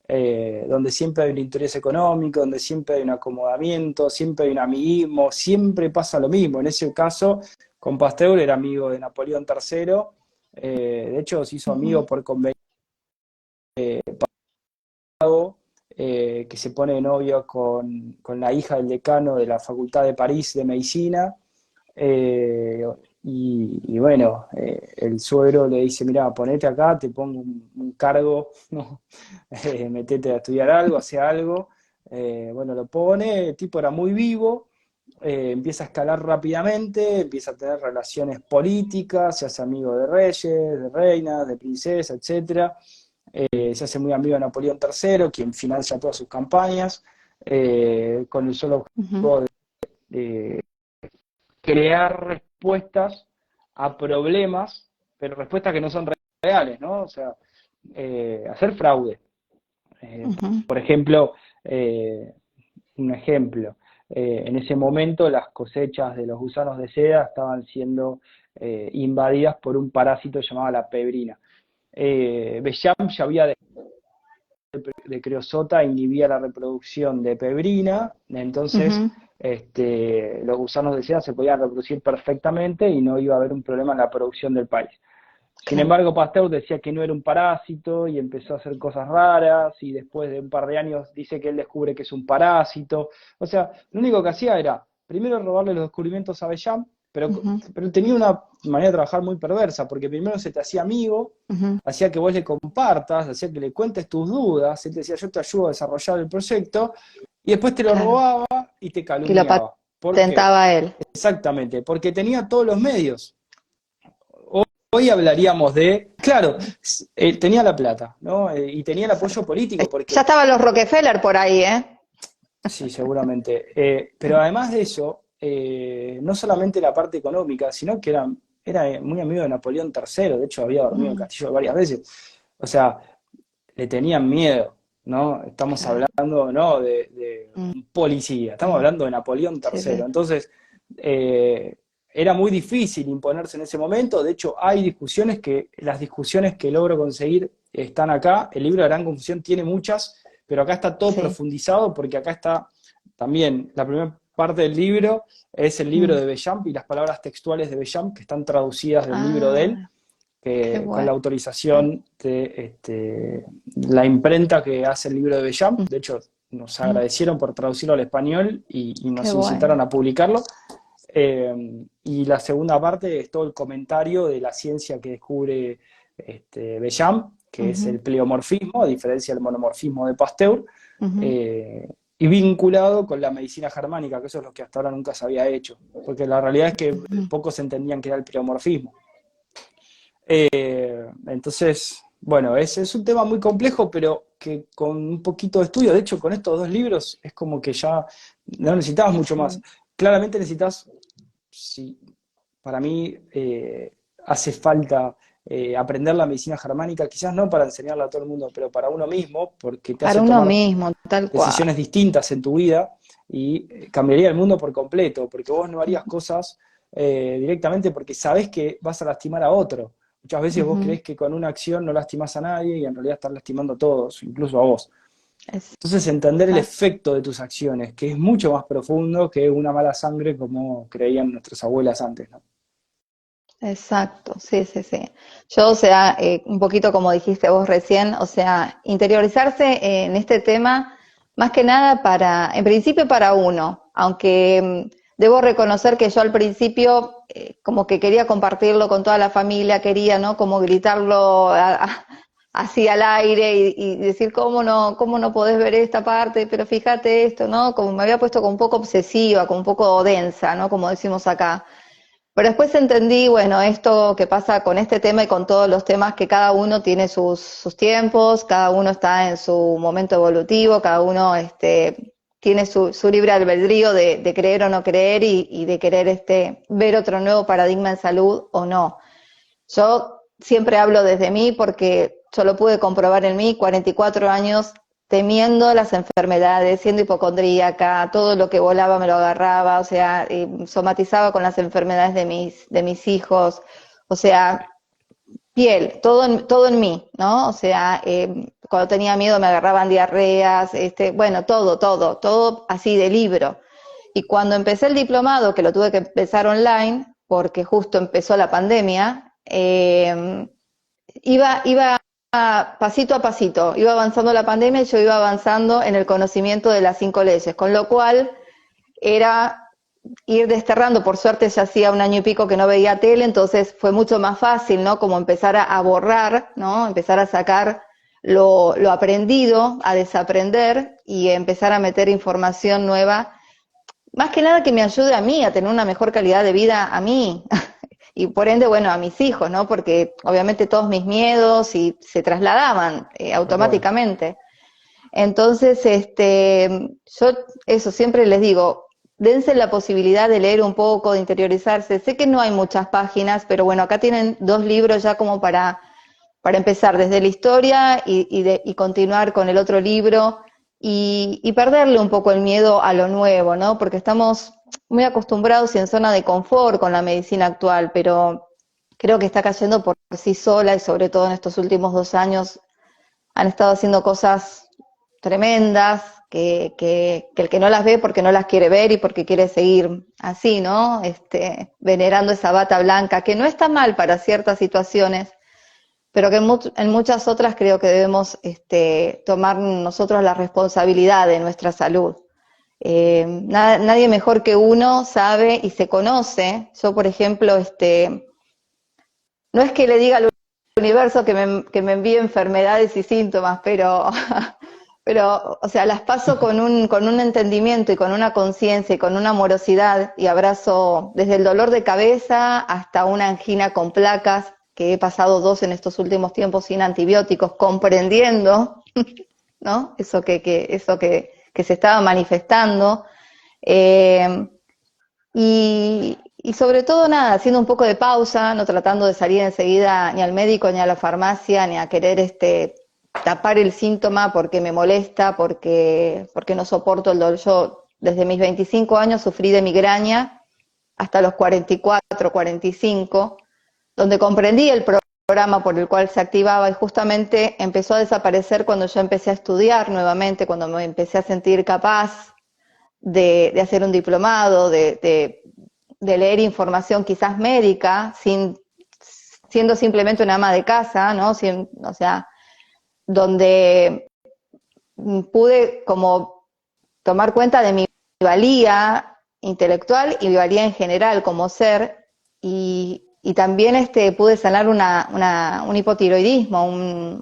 donde siempre hay un interés económico, donde siempre hay un acomodamiento, siempre hay un amiguismo, siempre pasa lo mismo. En ese caso, con Pasteur era amigo de Napoleón III, de hecho se hizo amigo por convenio, que se pone de novio con la hija del decano de la Facultad de París de Medicina, y bueno, el suegro le dice, mira, ponete acá, te pongo un cargo, ¿no? Metete a estudiar algo, hace algo. Bueno, lo pone, el tipo era muy vivo, empieza a escalar rápidamente, empieza a tener relaciones políticas, se hace amigo de reyes, de reinas, de princesas, etcétera. Se hace muy amigo de Napoleón III, quien financia todas sus campañas, con el solo objetivo de crear respuestas a problemas, pero respuestas que no son reales, ¿no? O sea, hacer fraude. Por ejemplo, un ejemplo, en ese momento las cosechas de los gusanos de seda estaban siendo invadidas por un parásito llamado la pebrina. Bejan ya había de creosota inhibía la reproducción de pebrina, entonces los gusanos de seda se podían reproducir perfectamente y no iba a haber un problema en la producción del país. Sin embargo, Pasteur decía que no era un parásito y empezó a hacer cosas raras y después de un par de años dice que él descubre que es un parásito. O sea, lo único que hacía era, primero robarle los descubrimientos a Bejan, pero tenía una manera de trabajar muy perversa, porque primero se te hacía amigo, hacía que vos le compartas, hacía que le cuentes tus dudas, él te decía, yo te ayudo a desarrollar el proyecto, y después te lo robaba y te calumniaba. Y lo patentaba él. Exactamente, porque tenía todos los medios. Hoy hablaríamos de, claro, tenía la plata, ¿no? Y tenía el apoyo político. Porque, ya estaban los Rockefeller por ahí, ¿eh? Sí, seguramente. Pero además de eso, no solamente la parte económica, sino que era muy amigo de Napoleón III, de hecho había dormido en el castillo varias veces. O sea, le tenían miedo, ¿no? Estamos hablando, ¿no? de un policía, estamos hablando de Napoleón III. Entonces, era muy difícil imponerse en ese momento. De hecho, hay discusiones las discusiones que logro conseguir están acá. El libro de Gran Confusión tiene muchas, pero acá está todo profundizado, porque acá está también la primera parte del libro, es el libro de Bejan y las palabras textuales de Bejan, que están traducidas del libro de él, con la autorización de la imprenta que hace el libro de Bejan. De hecho, nos agradecieron por traducirlo al español y nos incitaron a publicarlo. Y la segunda parte es todo el comentario de la ciencia que descubre Bellam, que es el pleomorfismo, a diferencia del monomorfismo de Pasteur, y vinculado con la medicina germánica, que eso es lo que hasta ahora nunca se había hecho, porque la realidad es que pocos entendían que era el pleomorfismo. Entonces, bueno, es un tema muy complejo, pero que con un poquito de estudio, de hecho, con estos dos libros, es como que ya no necesitabas mucho más. Claramente necesitas, sí, para mí, hace falta aprender la medicina germánica, quizás no para enseñarla a todo el mundo, pero para uno mismo, porque te Para hace uno tomar mismo, tal cual. decisiones distintas en tu vida y cambiaría el mundo por completo, porque vos no harías cosas directamente porque sabés que vas a lastimar a otro. Muchas veces vos creés que con una acción no lastimás a nadie y en realidad estás lastimando a todos, incluso a vos. Entonces entender el efecto de tus acciones, que es mucho más profundo que una mala sangre como creían nuestras abuelas antes, ¿no? Exacto, sí, sí, sí. Yo, o sea, un poquito como dijiste vos recién, o sea, interiorizarse en este tema, más que nada para, en principio para uno, aunque debo reconocer que yo al principio como que quería compartirlo con toda la familia, quería, ¿no? Como gritarlo así al aire y decir, cómo no podés ver esta parte? Pero fíjate esto, ¿no? Como me había puesto como un poco obsesiva, como un poco densa, ¿no? Como decimos acá. Pero después entendí, bueno, esto que pasa con este tema y con todos los temas, que cada uno tiene sus tiempos, cada uno está en su momento evolutivo, cada uno tiene su libre albedrío de creer o no creer y de querer ver otro nuevo paradigma en salud o no. Yo siempre hablo desde mí porque yo lo pude comprobar en mí, 44 años temiendo las enfermedades, siendo hipocondríaca, todo lo que volaba me lo agarraba, o sea, somatizaba con las enfermedades de mis hijos, o sea, piel, todo en mí, ¿no? O sea, cuando tenía miedo me agarraban diarreas, bueno, todo así de libro. Y cuando empecé el diplomado, que lo tuve que empezar online, porque justo empezó la pandemia, iba pasito a pasito, iba avanzando la pandemia y yo iba avanzando en el conocimiento de las 5 leyes, con lo cual era ir desterrando, por suerte ya hacía un año y pico que no veía tele, entonces fue mucho más fácil, ¿no? Como empezar a borrar, ¿no? Empezar a sacar lo aprendido, a desaprender y empezar a meter información nueva, más que nada que me ayude a mí a tener una mejor calidad de vida a mí, y por ende, bueno, a mis hijos, ¿no? Porque obviamente todos mis miedos se trasladaban Tal cual. automáticamente. Entonces, yo eso siempre les digo, dense la posibilidad de leer un poco, de interiorizarse. Sé que no hay muchas páginas, pero bueno, acá tienen 2 libros ya como para empezar desde la historia y continuar con el otro libro y perderle un poco el miedo a lo nuevo, ¿no? Porque estamos muy acostumbrados y en zona de confort con la medicina actual, pero creo que está cayendo por sí sola y sobre todo en estos últimos 2 años han estado haciendo cosas tremendas que el que no las ve porque no las quiere ver y porque quiere seguir así, ¿no? Venerando esa bata blanca, que no está mal para ciertas situaciones, pero que en muchas otras creo que debemos tomar nosotros la responsabilidad de nuestra salud. Nadie mejor que uno sabe y se conoce. Yo, por ejemplo, no es que le diga al universo que me envíe enfermedades y síntomas, pero, o sea, las paso con un entendimiento y con una conciencia y con una amorosidad y abrazo desde el dolor de cabeza hasta una angina con placas, que he pasado 2 en estos últimos tiempos sin antibióticos, comprendiendo, ¿no? Eso que se estaba manifestando. Eh, y sobre todo, nada, haciendo un poco de pausa, no tratando de salir enseguida ni al médico, ni a la farmacia, ni a querer tapar el síntoma porque me molesta, porque no soporto el dolor. Yo desde mis 25 años sufrí de migraña hasta los 44, 45, donde comprendí el programa por el cual se activaba y justamente empezó a desaparecer cuando yo empecé a estudiar nuevamente, cuando me empecé a sentir capaz de hacer un diplomado, de leer información quizás médica, siendo simplemente una ama de casa, ¿no? O sea, donde pude como tomar cuenta de mi valía intelectual y mi valía en general como ser, y también pude sanar un hipotiroidismo,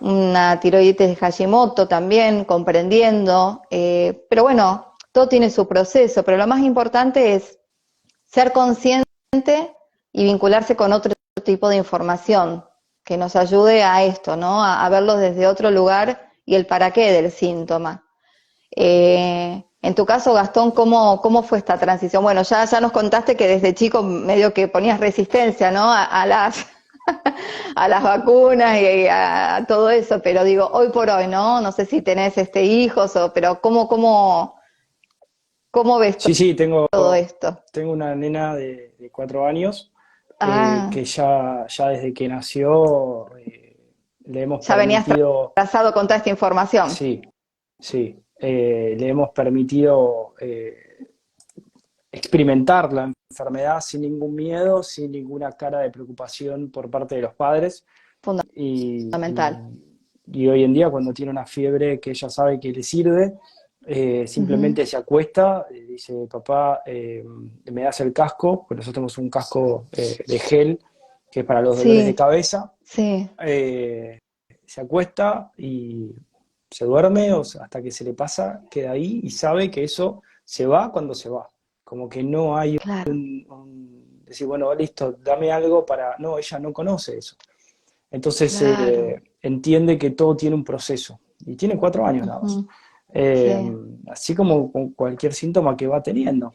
una tiroiditis de Hashimoto también, comprendiendo, pero bueno, todo tiene su proceso, pero lo más importante es ser consciente y vincularse con otro tipo de información que nos ayude a esto, ¿no? A verlo desde otro lugar y el para qué del síntoma. En tu caso, Gastón, ¿cómo fue esta transición? Bueno, ya nos contaste que desde chico medio que ponías resistencia, ¿no? A las, a las vacunas y a todo eso, pero digo, hoy por hoy, ¿no? No sé si tenés hijos, pero ¿cómo ves Sí, sí, todo esto? tengo una nena de 4 años Ah, que ya desde que nació le hemos ya venías permitido, trazado con toda esta información. sí, sí, le hemos permitido experimentar la enfermedad sin ningún miedo, sin ninguna cara de preocupación por parte de los padres. Y, Fundamental. y hoy en día, cuando tiene una fiebre que ella sabe que le sirve, Ujú. simplemente se acuesta, dice, papá, me das el casco, porque nosotros tenemos un casco de gel, que es para los dolores de Sí, cabeza, sí, se acuesta y se duerme o sea, hasta que se le pasa, queda ahí y sabe que eso se va cuando se va. Como que no hay claro, decir, bueno, listo, dame algo para... No, ella no conoce eso. Entonces claro. entiende que todo tiene un proceso. Y tiene 4 años nada más. Ujú. Eh, Sí. Así como con cualquier síntoma que va teniendo.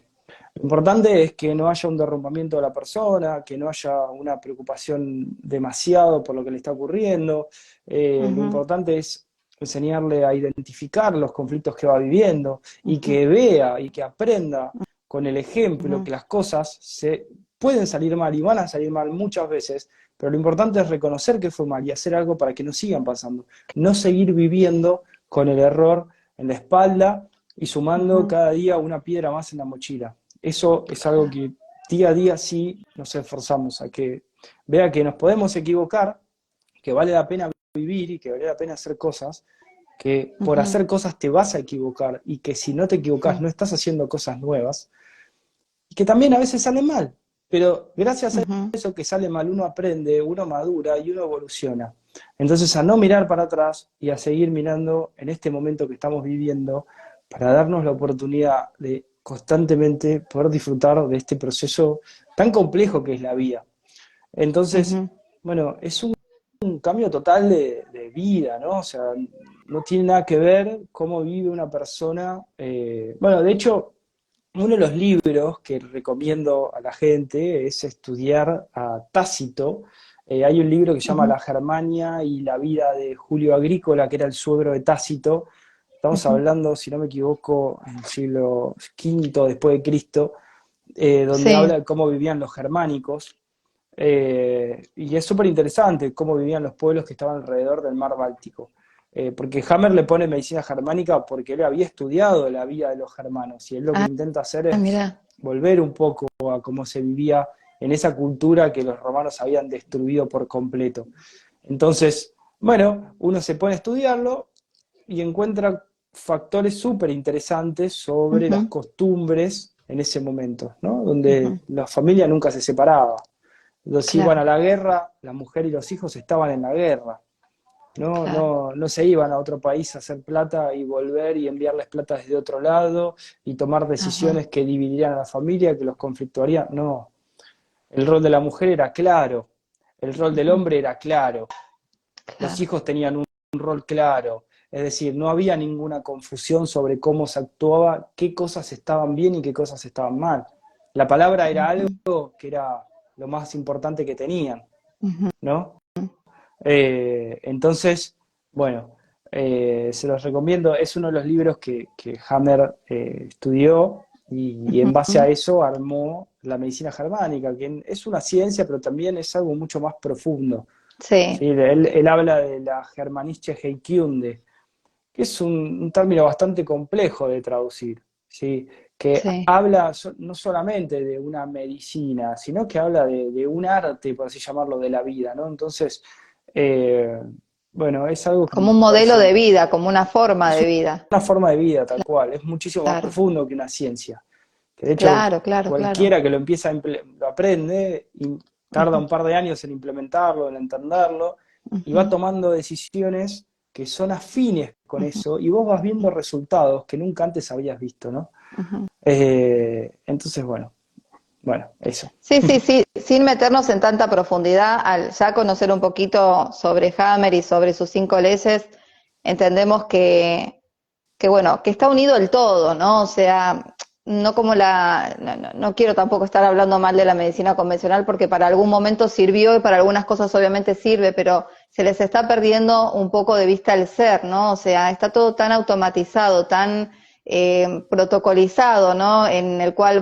Lo importante es que no haya un derrumbamiento de la persona, que no haya una preocupación demasiado por lo que le está ocurriendo. Lo Ujú, importante es enseñarle a identificar los conflictos que va viviendo y ujú, que vea y que aprenda con el ejemplo ujú, que las cosas se pueden salir mal y van a salir mal muchas veces, pero lo importante es reconocer que fue mal y hacer algo para que no sigan pasando. No seguir viviendo con el error en la espalda y sumando ujú. cada día una piedra más en la mochila. Eso es algo Claro. que día a día sí nos esforzamos a que vea que nos podemos equivocar, que vale la pena vivir y que vale la pena hacer cosas, que por Ujú, hacer cosas te vas a equivocar y que si no te equivocas ujú, no estás haciendo cosas nuevas y que también a veces salen mal, pero gracias a ujú. eso que sale mal uno aprende, uno madura y uno evoluciona. Entonces a no mirar para atrás y a seguir mirando en este momento que estamos viviendo para darnos la oportunidad de constantemente poder disfrutar de este proceso tan complejo que es la vida. Entonces, Ujú. bueno, es un cambio total de vida, ¿no? O sea, no tiene nada que ver cómo vive una persona. Bueno, de hecho, uno de los libros que recomiendo a la gente es estudiar a Tácito. Hay un libro que se llama Ujú, La Germania y la vida de Julio Agrícola, que era el suegro de Tácito. Estamos ujú. hablando, si no me equivoco, en el siglo V después de Cristo, donde Sí, habla de cómo vivían los germánicos. Y es súper interesante cómo vivían los pueblos que estaban alrededor del mar Báltico. Porque Hammer le pone medicina germánica porque él había estudiado la vida de los germanos y él lo que ah, intenta hacer es mira. volver un poco a cómo se vivía en esa cultura que los romanos habían destruido por completo. Entonces, bueno, uno se pone a estudiarlo y encuentra factores súper interesantes sobre las Ujú, costumbres en ese momento, ¿no? Donde ujú. la familia nunca se separaba. Los iban a Claro, la guerra, la mujer y los hijos estaban en la guerra. No, claro. no, no se iban a otro país a hacer plata y volver y enviarles plata desde otro lado y tomar Ajá, decisiones que dividirían a la familia, que los conflictuarían. No, el rol de la mujer era claro, el rol del ujú, hombre era claro, los claro. hijos tenían un rol claro. Es decir, no había ninguna confusión sobre cómo se actuaba, qué cosas estaban bien y qué cosas estaban mal. La palabra era algo Ujú, que era lo más importante que tenían, ujú, ¿no? Entonces, bueno, se los recomiendo. Es uno de los libros que Hammer estudió y en base ujú. a eso armó la medicina germánica, que es una ciencia, pero también es algo mucho más profundo. ¿Sí? Sí, Él habla de la Germanische Heilkunde, que es un término bastante complejo de traducir, ¿sí? Que sí. habla no solamente de una medicina, sino que habla de un arte, por así llamarlo, de la vida, ¿no? Entonces, eh, bueno, es algo que Como un me modelo parece, de vida, como una forma es de vida. una forma de vida tal cual, es muchísimo más Claro. profundo que una ciencia. que de hecho Claro, claro, claro. cualquiera que lo empieza lo aprende y tarda un par de años en implementarlo, en entenderlo, y va Ujú, tomando decisiones que son afines con ujú, eso, y vos vas viendo resultados que nunca antes habías visto, ¿no? ujú. Entonces, bueno, eso. Sí, sí, sí, sin meternos en tanta profundidad, al ya conocer un poquito sobre Hammer y sobre sus 5 leyes, entendemos que bueno, que está unido el todo, ¿no? O sea, no como no quiero tampoco estar hablando mal de la medicina convencional porque para algún momento sirvió y para algunas cosas obviamente sirve, pero se les está perdiendo un poco de vista el ser, ¿no? O sea, está todo tan automatizado, tan protocolizado, ¿no? En el cual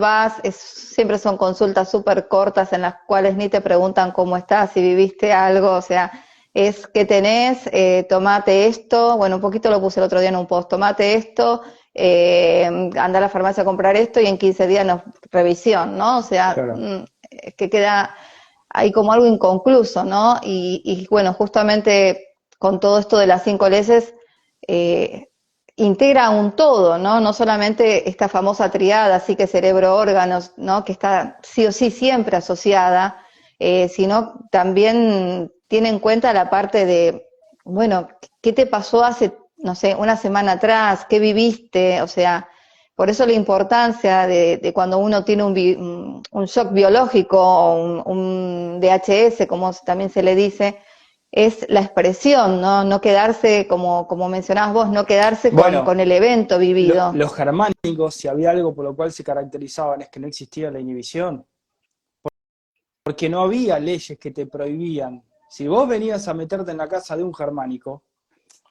siempre son consultas súper cortas en las cuales ni te preguntan cómo estás, si viviste algo, o sea, es que tenés, tomate esto, bueno, un poquito lo puse el otro día en un post, tomate esto, anda a la farmacia a comprar esto y en 15 días revisión, ¿no? O sea, Claro. es que queda ahí como algo inconcluso, ¿no? Y bueno, justamente con todo esto de las 5 leyes, eh, integra un todo, ¿no? No solamente esta famosa triada, así que cerebro-órganos, ¿no? Que está sí o sí siempre asociada, sino también tiene en cuenta la parte de, bueno, ¿qué te pasó hace, no sé, una semana atrás? ¿Qué viviste? O sea, por eso la importancia de cuando uno tiene un shock biológico o un DHS, como también se le dice, es la expresión, ¿no? No quedarse, como mencionabas vos, no quedarse con Bueno, el evento vivido. los germánicos, si había algo por lo cual se caracterizaban, es que no existía la inhibición, porque no había leyes que te prohibían. Si vos venías a meterte en la casa de un germánico,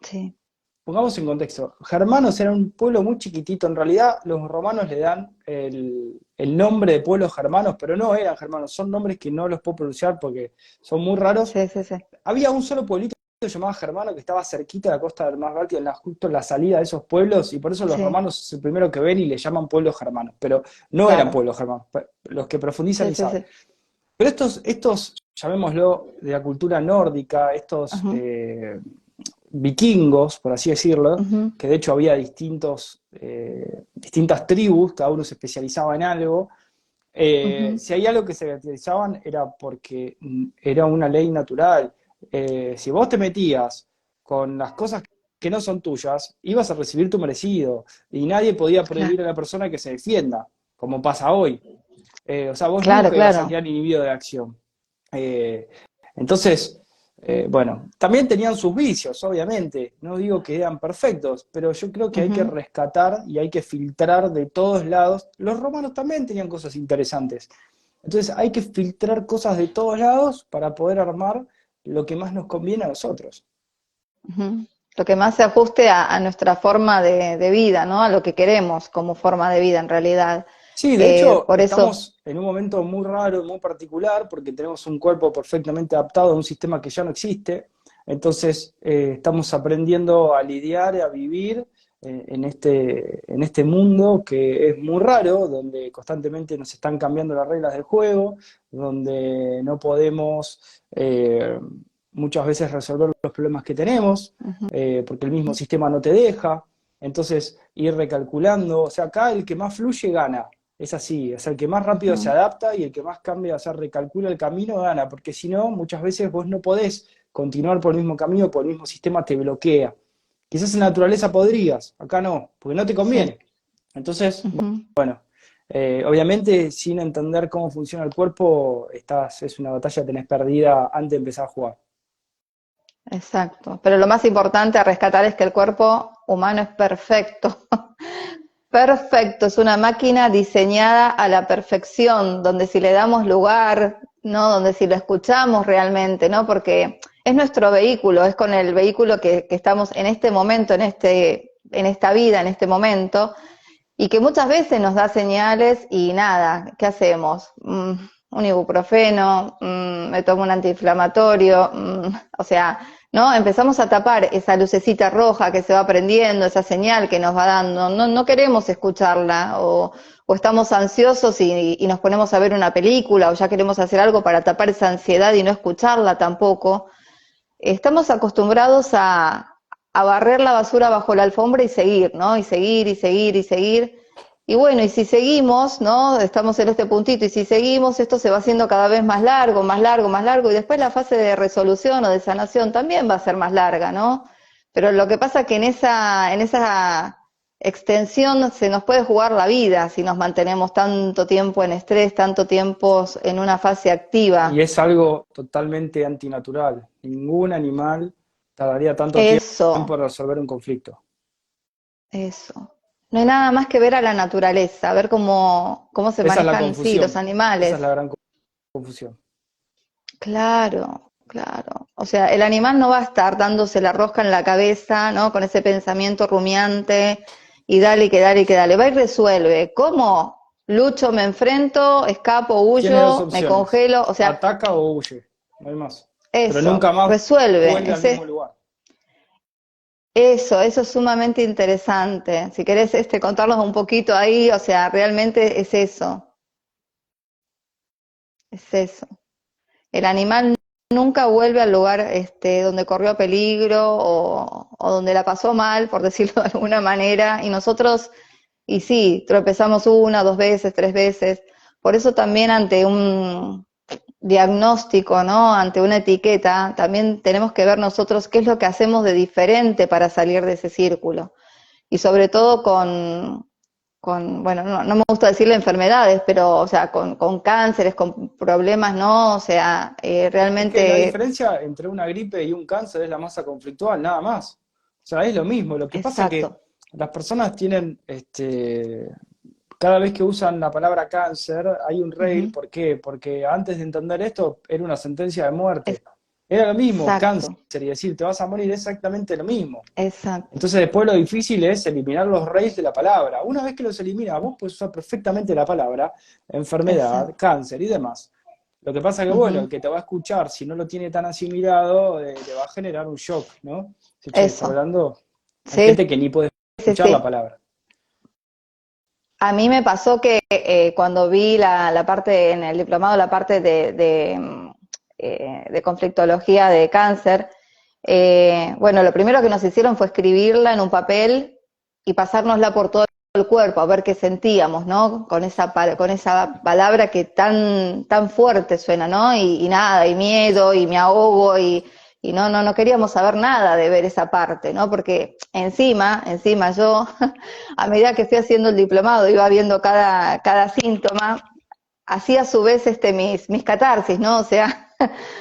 Sí, pongamos en contexto, germanos era un pueblo muy chiquitito, en realidad los romanos le dan el nombre de pueblos germanos, pero no eran germanos, son nombres que no los puedo pronunciar porque son muy raros. sí, sí, sí. Había un solo pueblito llamado Germano que estaba cerquita de la costa del Mar Báltico, justo en la salida de esos pueblos, y por eso los Sí, romanos es el primero que ven y le llaman pueblos germanos, pero no eran claro. pueblos germanos, los que profundizan Sí, y sí, saben. sí. Pero estos llamémoslo, de la cultura nórdica, estos Ujú, vikingos, por así decirlo, ujú, que de hecho había distintas tribus, cada uno se especializaba en algo. ujú, Si hay algo que se caracterizaban era porque era una ley natural. Si vos te metías con las cosas que no son tuyas, ibas a recibir tu merecido y nadie podía claro, prohibir a la persona que se defienda, como pasa hoy. O sea, vos claro, nunca ibas a claro. quedar inhibido de acción. Eh, entonces, bueno, también tenían sus vicios, obviamente. No digo que eran perfectos, pero yo creo que hay que Ujú, rescatar y hay que filtrar de todos lados. Los romanos también tenían cosas interesantes. Entonces hay que filtrar cosas de todos lados para poder armar lo que más nos conviene a nosotros. ujú. Lo que más se ajuste a nuestra forma de vida, ¿no? A lo que queremos como forma de vida en realidad. Sí, de hecho, Por eso, estamos en un momento muy raro, muy particular, porque tenemos un cuerpo perfectamente adaptado a un sistema que ya no existe. Entonces, estamos aprendiendo a lidiar, a vivir en este mundo que es muy raro, donde constantemente nos están cambiando las reglas del juego, donde no podemos muchas veces resolver los problemas que tenemos, ujú, porque el mismo sistema no te deja. Entonces, ir recalculando, o sea, acá el que más fluye gana. Es así, es el que más rápido se ujú, adapta y el que más cambia, o sea, recalcula el camino, gana, porque si no, muchas veces vos no podés continuar por el mismo camino, por el mismo sistema te bloquea. Quizás en la naturaleza podrías, acá no, porque no te sí, conviene. Entonces, ujú, bueno, obviamente sin entender cómo funciona el cuerpo, es una batalla que tenés perdida antes de empezar a jugar. exacto. Pero lo más importante a rescatar es que el cuerpo humano es perfecto. Perfecto, es una máquina diseñada a la perfección, donde si le damos lugar, ¿no? Donde si lo escuchamos realmente, ¿no? Porque es nuestro vehículo, es con el vehículo que estamos en este momento, en esta vida, en este momento, y que muchas veces nos da señales y nada, ¿qué hacemos? Un ibuprofeno, me tomo un antiinflamatorio, o sea, ¿no? Empezamos a tapar esa lucecita roja que se va prendiendo, esa señal que nos va dando, no queremos escucharla o estamos ansiosos y nos ponemos a ver una película o ya queremos hacer algo para tapar esa ansiedad y no escucharla tampoco. Estamos acostumbrados a barrer la basura bajo la alfombra y seguir, ¿no? Y seguir y seguir y seguir. Y bueno, y si seguimos, ¿no? Estamos en este puntito, y si seguimos, esto se va haciendo cada vez más largo, más largo, más largo, y después la fase de resolución o de sanación también va a ser más larga, ¿no? Pero lo que pasa es que en esa extensión se nos puede jugar la vida si nos mantenemos tanto tiempo en estrés, tanto tiempo en una fase Y activa. es algo totalmente antinatural. Ningún animal tardaría tanto tiempo Eso, en resolver un conflicto. eso. No hay nada más que ver a la naturaleza, ver cómo se Esa es la manejan, sí, los confusión. Esa es animales. la gran confusión. Claro, claro. O sea, el animal no va a estar dándose la rosca en la cabeza, ¿no? Con ese pensamiento rumiante y dale, que dale, que dale. Va y resuelve. ¿Cómo? Lucho, me enfrento, escapo, Tiene dos huyo, me opciones. congelo. O sea, Ataca o huye. No hay más. Pero eso, nunca más resuelve. vuelve al mismo lugar. Eso es sumamente interesante. Si querés contarnos un poquito ahí, o sea, realmente es eso, es eso. El animal nunca vuelve al lugar donde corrió peligro o donde la pasó mal, por decirlo de alguna manera, y nosotros, y sí, tropezamos una, dos veces, tres veces. Por eso también ante un diagnóstico, ¿no? Ante una etiqueta, también tenemos que ver nosotros qué es lo que hacemos de diferente para salir de ese círculo. Y sobre todo bueno, no me gusta decirle enfermedades, pero, o sea, con cánceres, con problemas, ¿no? O sea, Es que la realmente, diferencia entre una gripe y un cáncer es la masa conflictual, nada más. O sea, es lo mismo. Lo que pasa es que exacto. las personas tienen, cada vez que usan la palabra cáncer, hay un rail. Ujú. ¿Por qué? Porque antes de entender esto, era una sentencia de muerte. Era lo mismo, cáncer, Exacto, y decir, te vas a morir, exactamente lo mismo. exacto, Entonces después lo difícil es eliminar los raíces de la palabra. Una vez que los eliminas, vos puedes usar perfectamente la palabra enfermedad, exacto. cáncer y demás. Lo que pasa que, bueno, Ujú. el que te va a escuchar, si no lo tiene tan asimilado, le va a generar un shock, ¿no? Sí, che, está Eso. hablando. Hay Sí, gente que ni puede sí, escuchar la sí. palabra. A mí me pasó que cuando vi la parte en el diplomado, la parte de conflictología de cáncer, bueno, lo primero que nos hicieron fue escribirla en un papel y pasárnosla por todo el cuerpo, a ver qué sentíamos, ¿no? Con esa palabra que tan fuerte suena, ¿no? Y nada, y miedo, y me ahogo, y no queríamos saber nada de ver esa parte, ¿no? Porque encima yo, a medida que fui haciendo el diplomado, iba viendo cada síntoma, hacía a su vez mis catarsis, ¿no? O sea,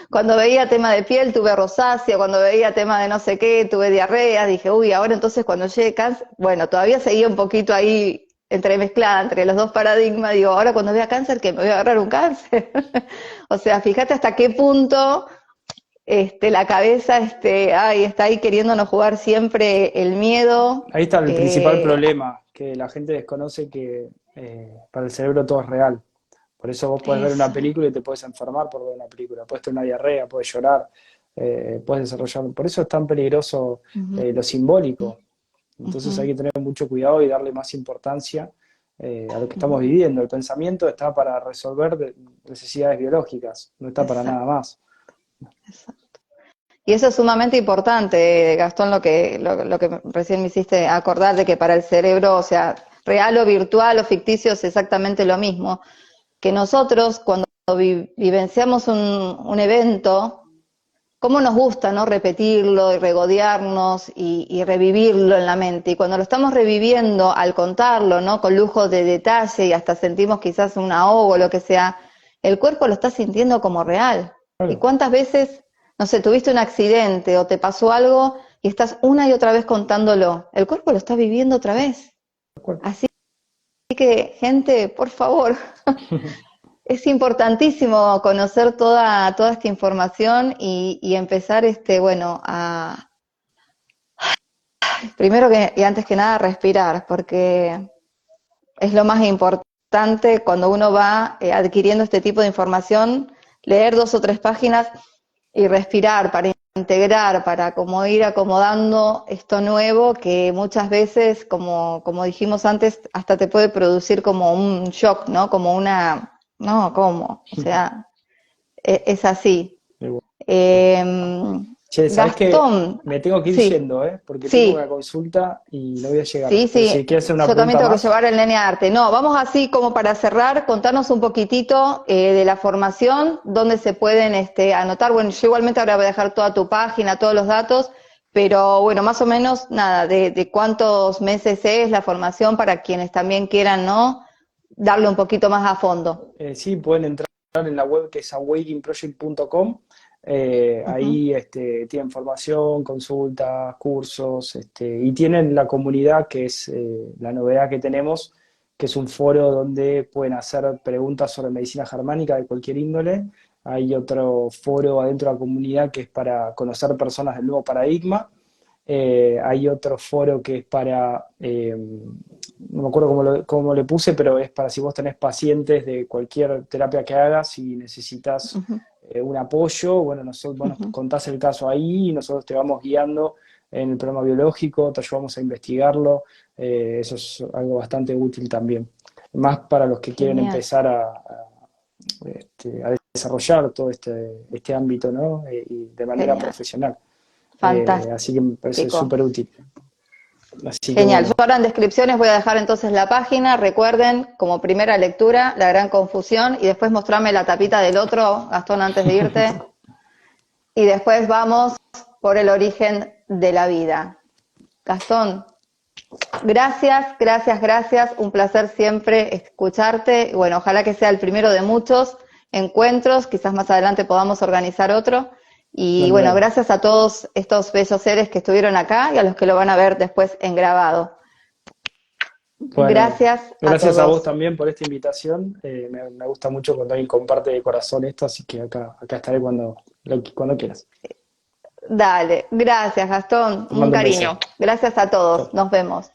cuando veía tema de piel tuve rosácea, cuando veía tema de no sé qué tuve diarrea, dije, uy, ahora entonces cuando llegue cáncer, bueno, todavía seguía un poquito ahí entremezclada entre los dos paradigmas, digo, ahora cuando vea cáncer, que me voy a agarrar un cáncer. O sea, fíjate hasta qué punto la cabeza está ahí queriéndonos jugar siempre el miedo. Ahí está el principal eh, problema, que la gente desconoce que para el cerebro todo es real. Por eso vos podés ver una eso. película y te puedes enfermar por ver una película. Puedes tener una diarrea, puedes llorar, puedes desarrollar. Por eso es tan peligroso Ujú. lo simbólico. Entonces hay Ujú. que tener mucho cuidado y darle más importancia a lo que estamos Ujú. viviendo. El pensamiento está para resolver necesidades biológicas, no está para nada Exacto, más. exacto. Y eso es sumamente importante, Gastón, lo que recién me hiciste acordar de que para el cerebro, o sea, real o virtual o ficticio es exactamente lo mismo. Que nosotros cuando vivenciamos un evento, cómo nos gusta, ¿no? Repetirlo y regodearnos y revivirlo en la mente. Y cuando lo estamos reviviendo, al contarlo, ¿no? Con lujo de detalle y hasta sentimos quizás un ahogo o lo que sea, el cuerpo lo está sintiendo como real. ¿Y Claro, cuántas veces, no sé, tuviste un accidente o te pasó algo y estás una y otra vez contándolo? El cuerpo lo está viviendo otra vez. de acuerdo. Así que, gente, por favor, es importantísimo conocer toda esta información y empezar, bueno, primero y antes que nada, respirar, porque es lo más importante cuando uno va adquiriendo este tipo de información, leer 2 o 3 páginas y respirar para integrar, para como ir acomodando esto nuevo que muchas veces, como dijimos antes, hasta te puede producir como un shock, ¿no? Como no, ¿cómo? O sea, es así. De Eh, Che, ¿sabés qué? Gastón, Me tengo que ir sí, yendo, ¿eh? Porque tengo una sí, consulta y no voy a llegar. sí, Pero si sí, quieres hacer una yo también pregunta tengo que más, llevar el nene a arte. No, vamos así como para cerrar, contarnos un poquitito de la formación, dónde se pueden anotar. Bueno, yo igualmente ahora voy a dejar toda tu página, todos los datos, pero bueno, más o menos nada, de cuántos meses es la formación para quienes también quieran, ¿no? Darle un poquito más a fondo. sí, pueden entrar en la web que es awakingproject.com. Ujú. Ahí tienen formación, consultas, cursos, y tienen la comunidad que es la novedad que tenemos, que es un foro donde pueden hacer preguntas sobre medicina germánica de cualquier índole. Hay otro foro adentro de la comunidad que es para conocer personas del nuevo paradigma. Hay otro foro que es para, no me acuerdo cómo le puse, pero es para si vos tenés pacientes de cualquier terapia que hagas y necesitas Ujú, un apoyo, bueno, vos nos ujú. contás el caso ahí y nosotros te vamos guiando en el programa biológico, te ayudamos a investigarlo, eso es algo bastante útil también. Más para los que quieren Genial, empezar a desarrollar todo este ámbito, ¿no? Y de manera genial, profesional. Así que me parece fantástico. súper útil. Así que Genial. Yo bueno, ahora en descripciones voy a dejar entonces la página. Recuerden, como primera lectura, La Gran Confusión, y después mostrarme la tapita del otro, Gastón, antes de irte. Y después vamos por el origen de la vida. Gastón, gracias, gracias, gracias. Un placer siempre escucharte. Y bueno, ojalá que sea el primero de muchos encuentros. Quizás más adelante podamos organizar otro. Y dale, bueno, dale. gracias a todos estos bellos seres que estuvieron acá y a los que lo van a ver después en grabado. Bueno, Gracias a gracias a vos todos. también por esta invitación. Me gusta mucho cuando alguien comparte de corazón esto, así que acá estaré cuando quieras. Dale, gracias Gastón, Te un mando un beso. cariño. Gracias a Chao. todos, nos vemos.